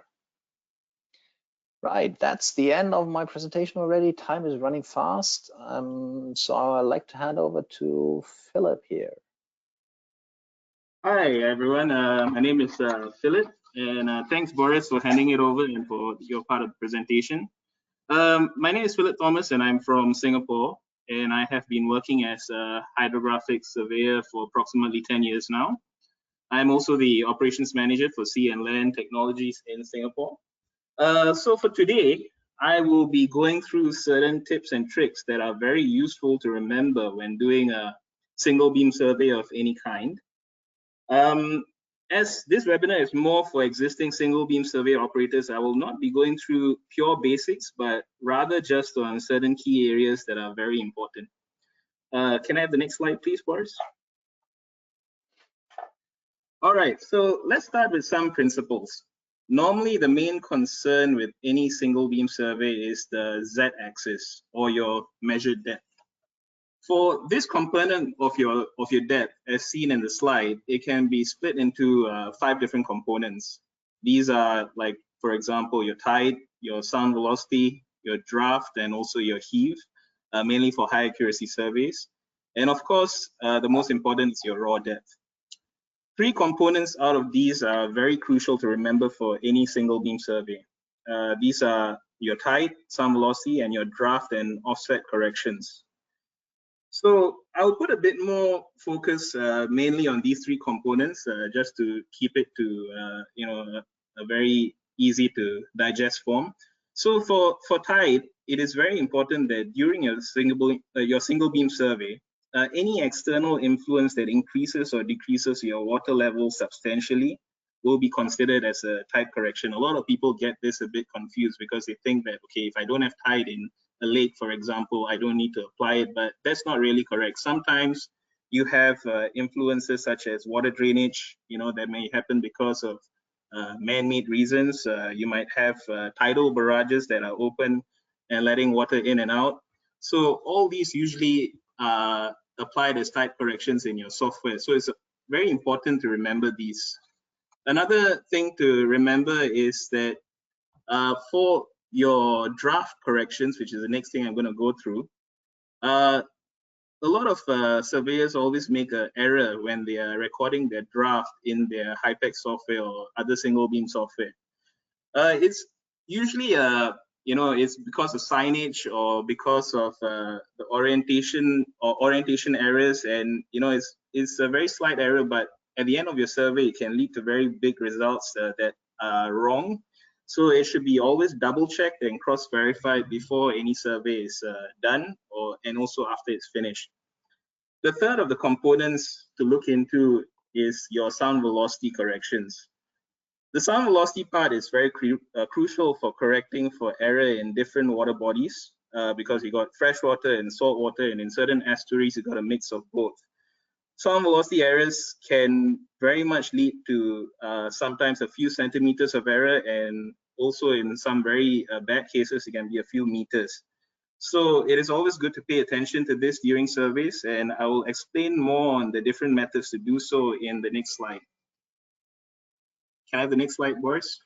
Right, that's the end of my presentation already. Time is running fast. So I'd like to hand over to Phillip here. Hi, everyone. My name is Phillip, and thanks, Boris, for handing it over and for your part of the presentation. My name is Phillip Thomas, and I'm from Singapore, and I have been working as a hydrographic surveyor for approximately 10 years now. I'm also the operations manager for Sea and Land Technologies in Singapore. So for today, I will be going through certain tips and tricks that are very useful to remember when doing a single beam survey of any kind. As this webinar is more for existing single beam survey operators, I will not be going through pure basics, but rather just on certain key areas that are very important. Can I have the next slide, please, Boris? All right, so let's start with some principles. Normally, the main concern with any single beam survey is the Z-axis, or your measured depth. For this component of your depth, as seen in the slide, it can be split into 5 different components. These are, like, for example, your tide, your sound velocity, your draft, and also your heave, mainly for high accuracy surveys. And of course, the most important is your raw depth. 3 components out of these are very crucial to remember for any single beam survey. These are your tide, sound velocity, and your draft and offset corrections. So I'll put a bit more focus mainly on these 3 components, just to keep it to a very easy to digest form. So for tide, it is very important that during your single beam survey, any external influence that increases or decreases your water level substantially will be considered as a tide correction. A lot of people get this a bit confused because they think that, okay, if I don't have tide in a lake, for example, I don't need to apply it, but that's not really correct. Sometimes you have influences such as water drainage, that may happen because of man-made reasons. You might have tidal barrages that are open and letting water in and out. So all these usually applied as tide corrections in your software. So it's very important to remember these. Another thing to remember is that for your draft corrections, which is the next thing I'm going to go through, a lot of surveyors always make an error when they are recording their draft in their HYPACK software or other single beam software. It's usually it's because of signage or because of the orientation errors, and it's a very slight error, but at the end of your survey it can lead to very big results that are wrong. So it should be always double checked and cross verified before any survey is done, and also after it's finished. The third of the components to look into is your sound velocity corrections. The sound velocity part is very crucial for correcting for error in different water bodies, because you got freshwater and saltwater, and in certain estuaries you got a mix of both. Sound velocity errors can very much lead to sometimes a few centimeters of error, and also in some very bad cases it can be a few meters. So it is always good to pay attention to this during surveys, and I will explain more on the different methods to do so in the next slide. Can I have the next slide, Boris?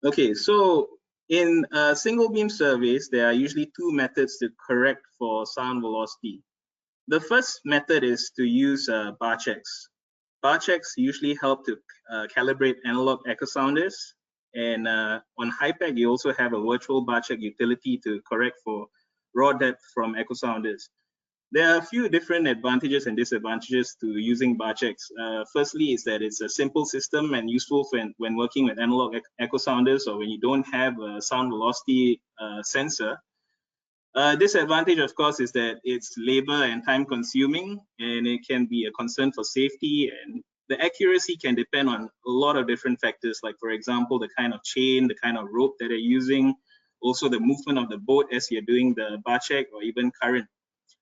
Okay, so in single beam surveys, there are usually 2 methods to correct for sound velocity. The first method is to use bar checks. Bar checks usually help to calibrate analog echo sounders, and on HYPACK you also have a virtual bar check utility to correct for raw depth from echo sounders. There are a few different advantages and disadvantages to using bar checks. Firstly, is that it's a simple system and useful when working with analog echo sounders or when you don't have a sound velocity sensor. Disadvantage, of course, is that it's labor and time consuming, and it can be a concern for safety, and the accuracy can depend on a lot of different factors, like, for example, the kind of chain, the kind of rope that they're using, also the movement of the boat as you're doing the bar check, or even current.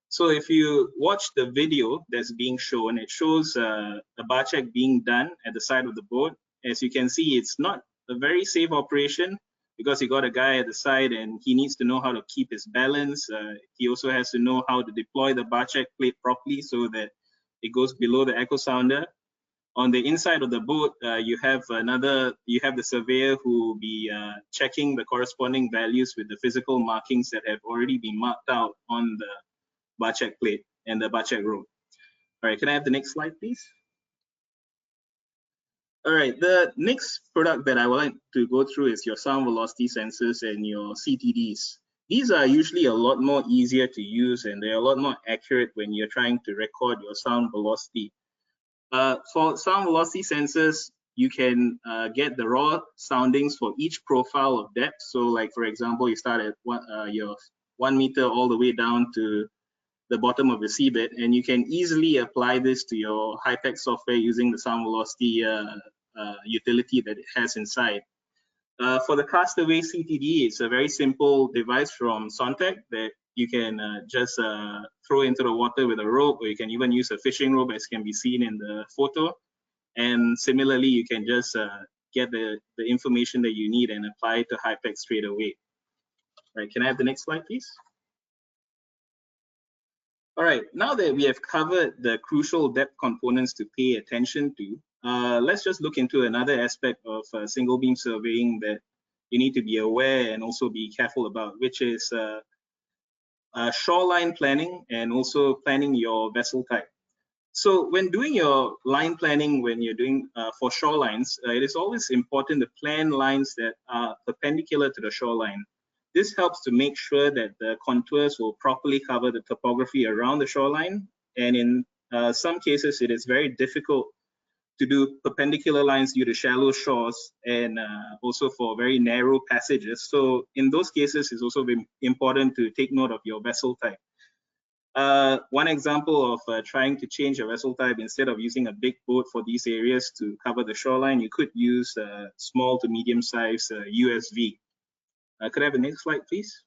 So if you watch the video that's being shown, it shows a bar check being done at the side of the boat. As you can see, it's not a very safe operation because you got a guy at the side and he needs to know how to keep his balance. He also has to know how to deploy the bar check plate properly so that it goes below the echo sounder. On the inside of the boat, you have the surveyor who will be checking the corresponding values with the physical markings that have already been marked out on the bar check plate and the bar check rope. All right, can I have the next slide, please? All right, the next product that I would like to go through is your sound velocity sensors and your CTDs. These are usually a lot more easier to use and they're a lot more accurate when you're trying to record your sound velocity. For sound velocity sensors, you can get the raw soundings for each profile of depth. So like, for example, you start at your 1 meter all the way down to the bottom of the seabed, and you can easily apply this to your HYPACK software using the sound velocity utility that it has inside. For the castaway CTD, it's a very simple device from SonTek that you can just throw into the water with a rope, or you can even use a fishing rope as can be seen in the photo. And similarly, you can just get the information that you need and apply it to HYPACK straight away. All right, can I have the next slide, please? All right, now that we have covered the crucial depth components to pay attention to, let's just look into another aspect of single beam surveying that you need to be aware and also be careful about, which is shoreline planning and also planning your vessel type. So when doing your line planning, when you're doing for shorelines, it is always important to plan lines that are perpendicular to the shoreline. This helps to make sure that the contours will properly cover the topography around the shoreline. And in some cases, it is very difficult to do perpendicular lines due to shallow shores and also for very narrow passages. So in those cases, it's also important to take note of your vessel type. One example of trying to change a vessel type, instead of using a big boat for these areas to cover the shoreline, you could use a small to medium size USV. Could I have the next slide, please?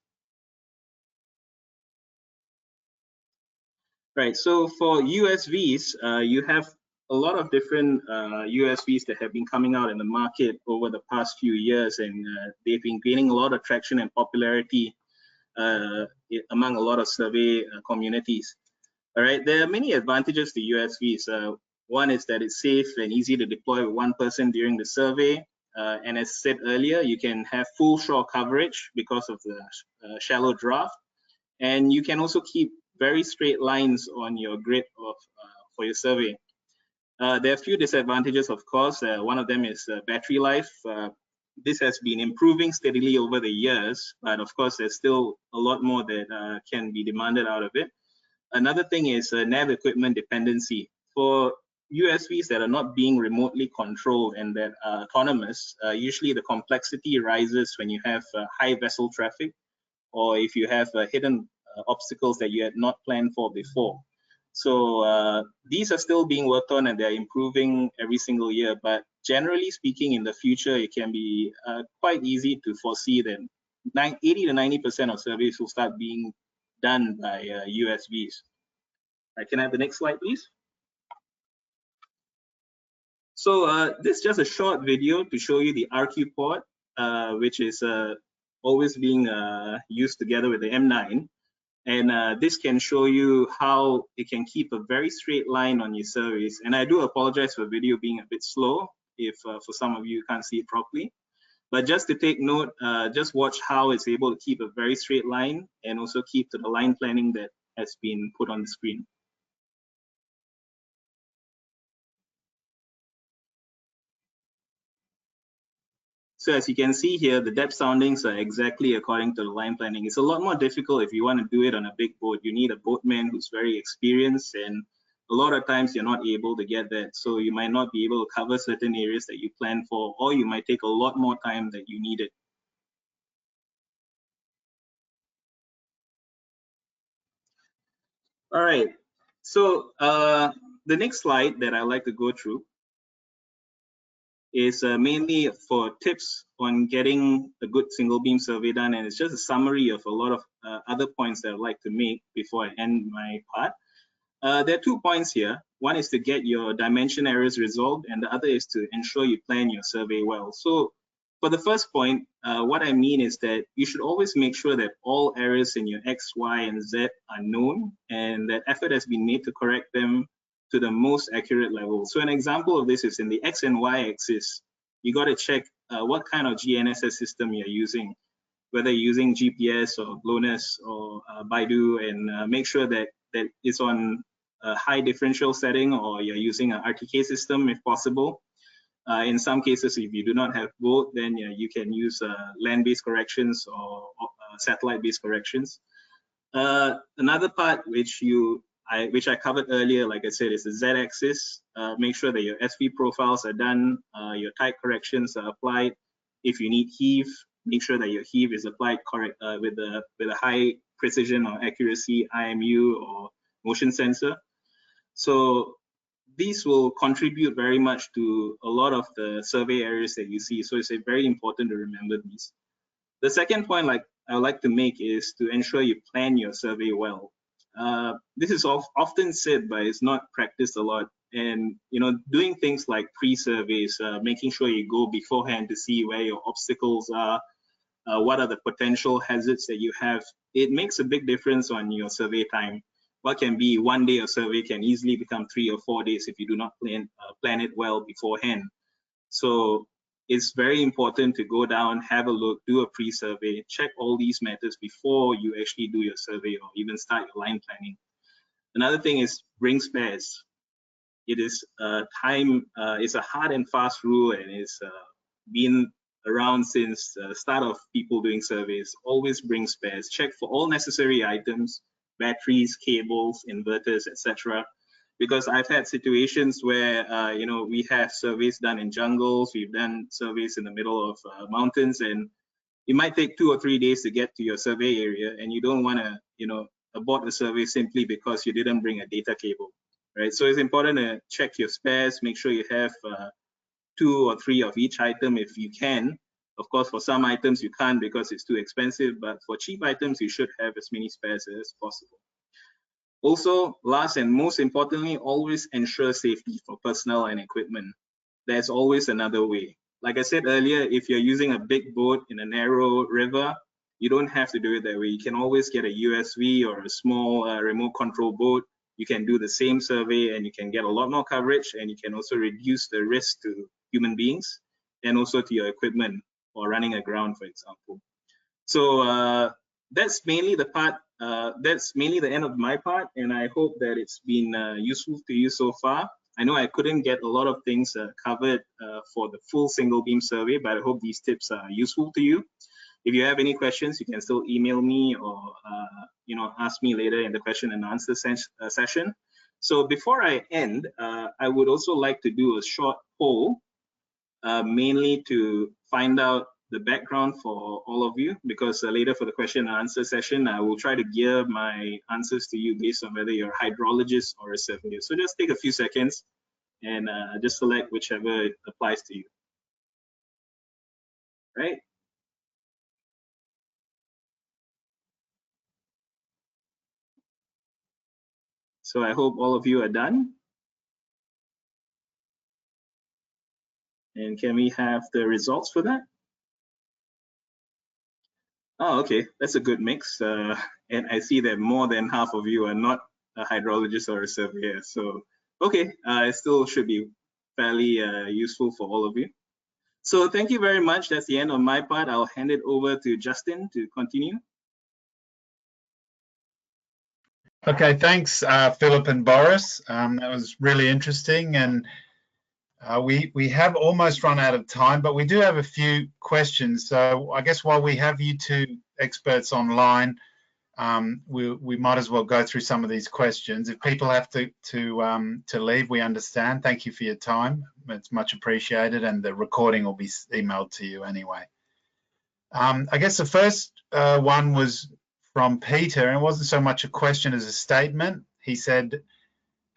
Right, so for USVs, you have a lot of different USVs that have been coming out in the market over the past few years, and they've been gaining a lot of traction and popularity among a lot of survey communities. All right, there are many advantages to USVs. One is that it's safe and easy to deploy with one person during the survey. And as said earlier, you can have full shore coverage because of the shallow draft. And you can also keep very straight lines on your grid of, for your survey. There are a few disadvantages, of course. One of them is battery life. This has been improving steadily over the years, but of course, there's still a lot more that can be demanded out of it. Another thing is nav equipment dependency. For USVs that are not being remotely controlled and that are autonomous, usually the complexity rises when you have high vessel traffic, or if you have hidden obstacles that you had not planned for before. So these are still being worked on and they're improving every single year, but generally speaking, in the future, it can be quite easy to foresee that 80 to 90% of surveys will start being done by USVs. Can I have the next slide, please? So this is just a short video to show you the RQ port, which is always being used together with the M9. And this can show you how it can keep a very straight line on your surveys. And I do apologize for video being a bit slow if for some of you can't see it properly. But just to take note, just watch how it's able to keep a very straight line and also keep to the line planning that has been put on the screen. So as you can see here, the depth soundings are exactly according to the line planning. It's a lot more difficult if you want to do it on a big boat. You need a boatman who's very experienced, and a lot of times you're not able to get that. So you might not be able to cover certain areas that you plan for, or you might take a lot more time than you needed. All right, so the next slide that I like to go through is mainly for tips on getting a good single beam survey done, and it's just a summary of a lot of other points that I'd like to make before I end my part. There are 2 points here. One is to get your dimension errors resolved, and the other is to ensure you plan your survey well. So for the first point, what I mean is that you should always make sure that all errors in your X, Y, and Z are known, and that effort has been made to correct them to the most accurate level. So an example of this is in the X and Y axis. You got to check what kind of GNSS system you're using, whether you're using GPS or GLONASS or Baidu, and make sure that it's on a high differential setting, or you're using an RTK system if possible. In some cases, if you do not have both, then you can use land-based corrections or satellite-based corrections. Another part which I covered earlier, like I said, is the Z-axis. Make sure that your SV profiles are done, your type corrections are applied. If you need heave, make sure that your heave is applied correct with a high precision or accuracy IMU or motion sensor. So these will contribute very much to a lot of the survey areas that you see. So it's very important to remember these. The second point I would like to make is to ensure you plan your survey well. This is often said, but it's not practiced a lot. And doing things like pre-surveys, making sure you go beforehand to see where your obstacles are, what are the potential hazards that you have. It makes a big difference on your survey time. What can be 1 day of survey can easily become 3 or 4 days if you do not plan it well beforehand. So it's very important to go down, have a look, do a pre-survey, check all these matters before you actually do your survey or even start your line planning. Another thing is bring spares. It is it's a hard and fast rule, and it's been around since the start of people doing surveys. Always bring spares. Check for all necessary items, batteries, cables, inverters, etc. Because I've had situations where we have surveys done in jungles, we've done surveys in the middle of mountains, and it might take 2 or 3 days to get to your survey area, and you don't want to abort the survey simply because you didn't bring a data cable, right? So it's important to check your spares, make sure you have 2 or 3 of each item if you can. Of course, for some items you can't because it's too expensive, but for cheap items you should have as many spares as possible. Also, last and most importantly, always ensure safety for personnel and equipment. There's always another way. Like I said earlier, if you're using a big boat in a narrow river, you don't have to do it that way. You can always get a USV or a small remote control boat. You can do the same survey and you can get a lot more coverage, and you can also reduce the risk to human beings and also to your equipment or running aground, for example. So that's mainly the part. That's mainly the end of my part, and I hope that it's been useful to you so far. I know I couldn't get a lot of things covered for the full single beam survey, but I hope these tips are useful to you. If you have any questions, you can still email me or ask me later in the question and answer session. So before I end, I would also like to do a short poll, mainly to find out the background for all of you, because later for the question and answer session, I will try to gear my answers to you based on whether you're a hydrologist or a surveyor. So just take a few seconds and just select whichever applies to you. Right? So I hope all of you are done. And can we have the results for that? Oh, okay, that's a good mix. And I see that more than half of you are not a hydrologist or a surveyor. So, okay, it still should be fairly useful for all of you. So thank you very much. That's the end of my part. I'll hand it over to Justin to continue. Okay, thanks, Phillip and Boris. That was really interesting, and We have almost run out of time, but we do have a few questions. So I guess while we have you two experts online, we might as well go through some of these questions. If people have to leave, we understand. Thank you for your time. It's much appreciated, and the recording will be emailed to you anyway. I guess the first one was from Peter, and it wasn't so much a question as a statement. He said,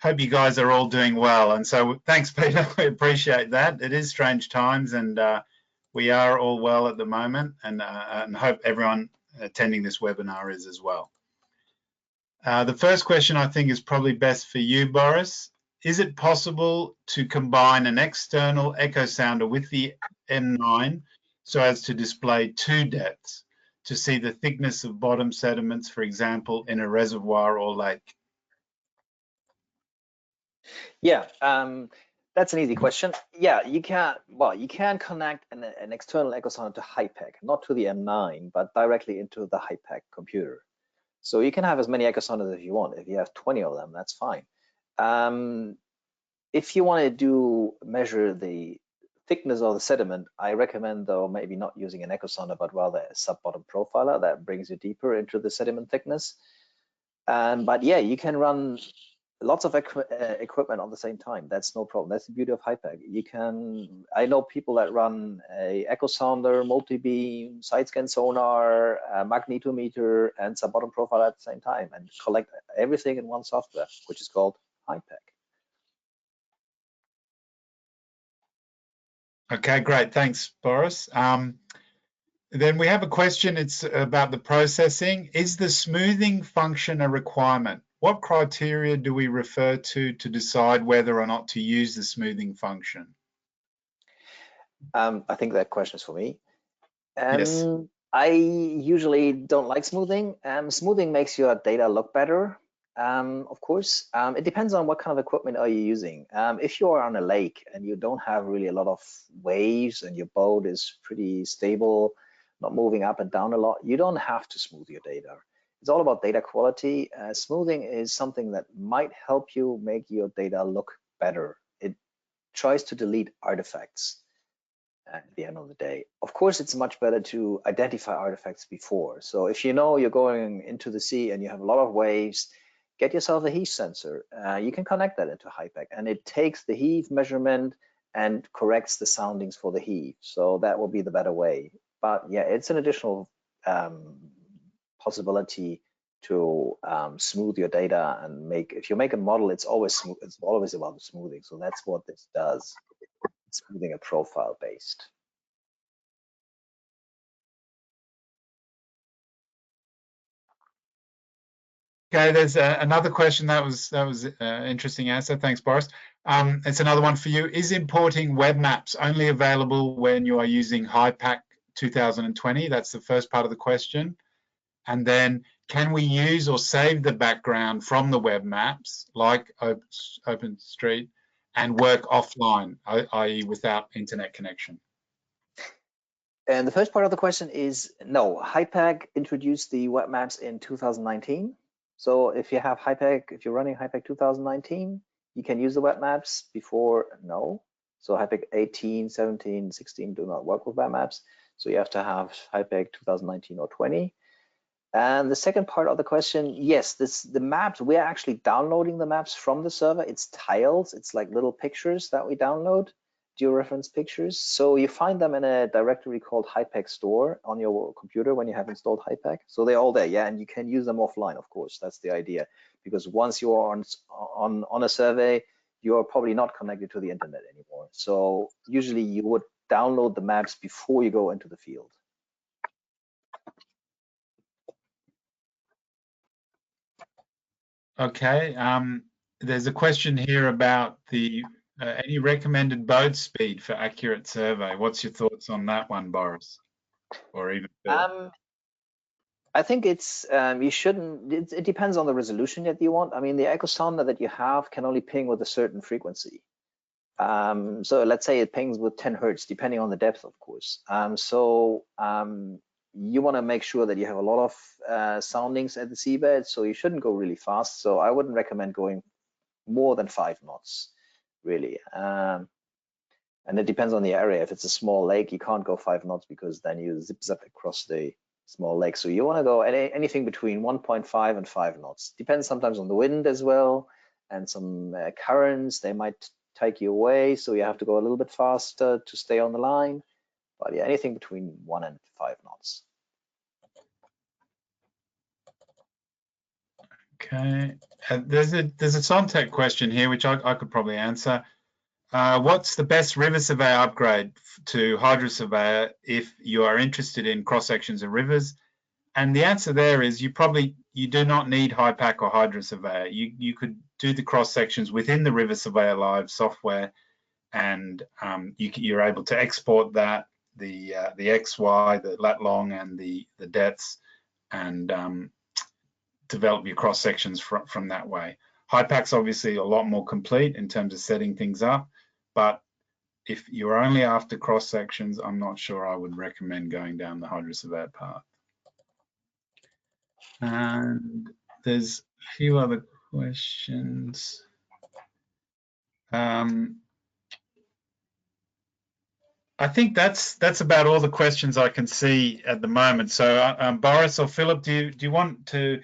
"Hope you guys are all doing well." And so thanks, Peter. We appreciate that. It is strange times, and we are all well at the moment, and hope everyone attending this webinar is as well. The first question I think is probably best for you, Boris. Is it possible to combine an external echo sounder with the M9 so as to display two depths to see the thickness of bottom sediments, for example, in a reservoir or lake? Yeah, that's an easy question. Yeah, you can. Well, you can connect an external echo sounder to HYPACK, not to the M9, but directly into the HYPACK computer. So you can have as many echo sounders as you want. If you have 20 of them, that's fine. If you want to measure the thickness of the sediment, I recommend, though, maybe not using an echo sounder, but rather a sub-bottom profiler that brings you deeper into the sediment thickness. But yeah, you can run lots of equipment on the same time. That's no problem. That's the beauty of HYPACK. You can, I know people that run a echo sounder, multi-beam, side scan sonar, a magnetometer, and sub-bottom profiler at the same time, and collect everything in one software, which is called HYPACK. Okay, great. Thanks, Boris. Then we have a question. It's about the processing. Is the smoothing function a requirement? What criteria do we refer to decide whether or not to use the smoothing function? I think that question is for me. Yes. I usually don't like smoothing. Smoothing makes your data look better. Of course, it depends on what kind of equipment are you using. If you are on a lake and you don't have really a lot of waves and your boat is pretty stable, not moving up and down a lot, you don't have to smooth your data. It's all about data quality. Smoothing is something that might help you make your data look better. It tries to delete artifacts at the end of the day. Of course, it's much better to identify artifacts before. So if you know you're going into the sea and you have a lot of waves, get yourself a heave sensor. You can connect that into HYPACK, and it takes the heave measurement and corrects the soundings for the heave. So that will be the better way. But yeah, it's an additional possibility to smooth your data and make. If you make a model, it's always smooth. It's always about the smoothing. So that's what this does. It's smoothing a profile based. Okay, there's another question that was interesting answer. Thanks, Boris. It's another one for you. Is importing Webmaps only available when you are using HYPACK 2020? That's the first part of the question. And then, can we use or save the background from the Webmaps, like OpenStreet, and work offline, i.e. without internet connection? And the first part of the question is no. HYPACK introduced the Webmaps in 2019. So if you have HYPACK, if you're running HYPACK 2019, you can use the Webmaps. Before, no. So HYPACK 18, 17, 16 do not work with Webmaps. So you have to have HYPACK 2019 or 20. And the second part of the question, yes, the maps, we're actually downloading the maps from the server. It's tiles, it's like little pictures that we download, georeference pictures. So you find them in a directory called HYPACK Store on your computer when you have installed HYPACK. So they're all there, yeah, and you can use them offline, of course. That's the idea, because once you are on a survey, you are probably not connected to the internet anymore. So usually you would download the maps before you go into the field. Okay, there's a question here about the any recommended boat speed for accurate survey. What's your thoughts on that one, Boris? Or even Phillip? I think it's you shouldn't. It depends on the resolution that you want. I mean, the echo sounder that you have can only ping with a certain frequency. So let's say it pings with 10 hertz, depending on the depth, of course. You want to make sure that you have a lot of soundings at the seabed, so you shouldn't go really fast. So I wouldn't recommend going more than 5 knots, really. And it depends on the area. If it's a small lake, you can't go 5 knots because then you zip zap across the small lake. So you want to go anything between 1.5 and 5 knots. Depends sometimes on the wind as well, and some currents. They might take you away, so you have to go a little bit faster to stay on the line. But yeah, anything between 1 and 5 knots. Okay, there's a SonTek question here, which I could probably answer. What's the best river surveyor upgrade to HydroSurveyor if you are interested in cross sections of rivers? And the answer there is you do not need HYPACK or HydroSurveyor. You could do the cross sections within the RiverSurveyor Live software, and you're able to export that, the XY, the lat long, and the depths, and develop your cross sections from that way. HYPACK's obviously a lot more complete in terms of setting things up, but if you're only after cross sections, I'm not sure I would recommend going down the HydroSurveyor path. And there's a few other questions. I think that's about all the questions I can see at the moment. So Boris or Phillip, do you want to,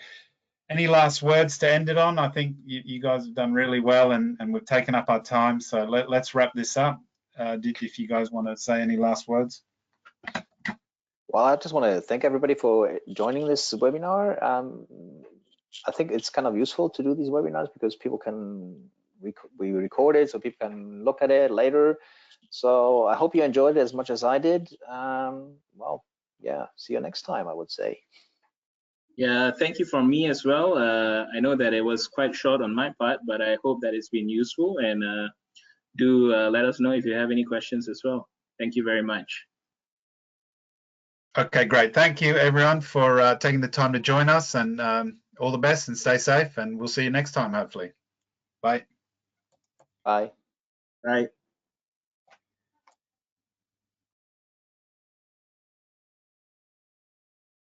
any last words to end it on? I think you guys have done really well, and we've taken up our time. So let's wrap this up. If you guys want to say any last words. Well, I just want to thank everybody for joining this webinar. I think it's kind of useful to do these webinars because people can, we record it so people can look at it later. So I hope you enjoyed it as much as I did. Well, yeah, see you next time, I would say. Yeah, thank you from me as well. I know that it was quite short on my part, but I hope that it's been useful, and do let us know if you have any questions as well. Thank you very much. Okay, great. Thank you everyone for taking the time to join us, and all the best and stay safe, and we'll see you next time, hopefully. Bye. Bye. Bye.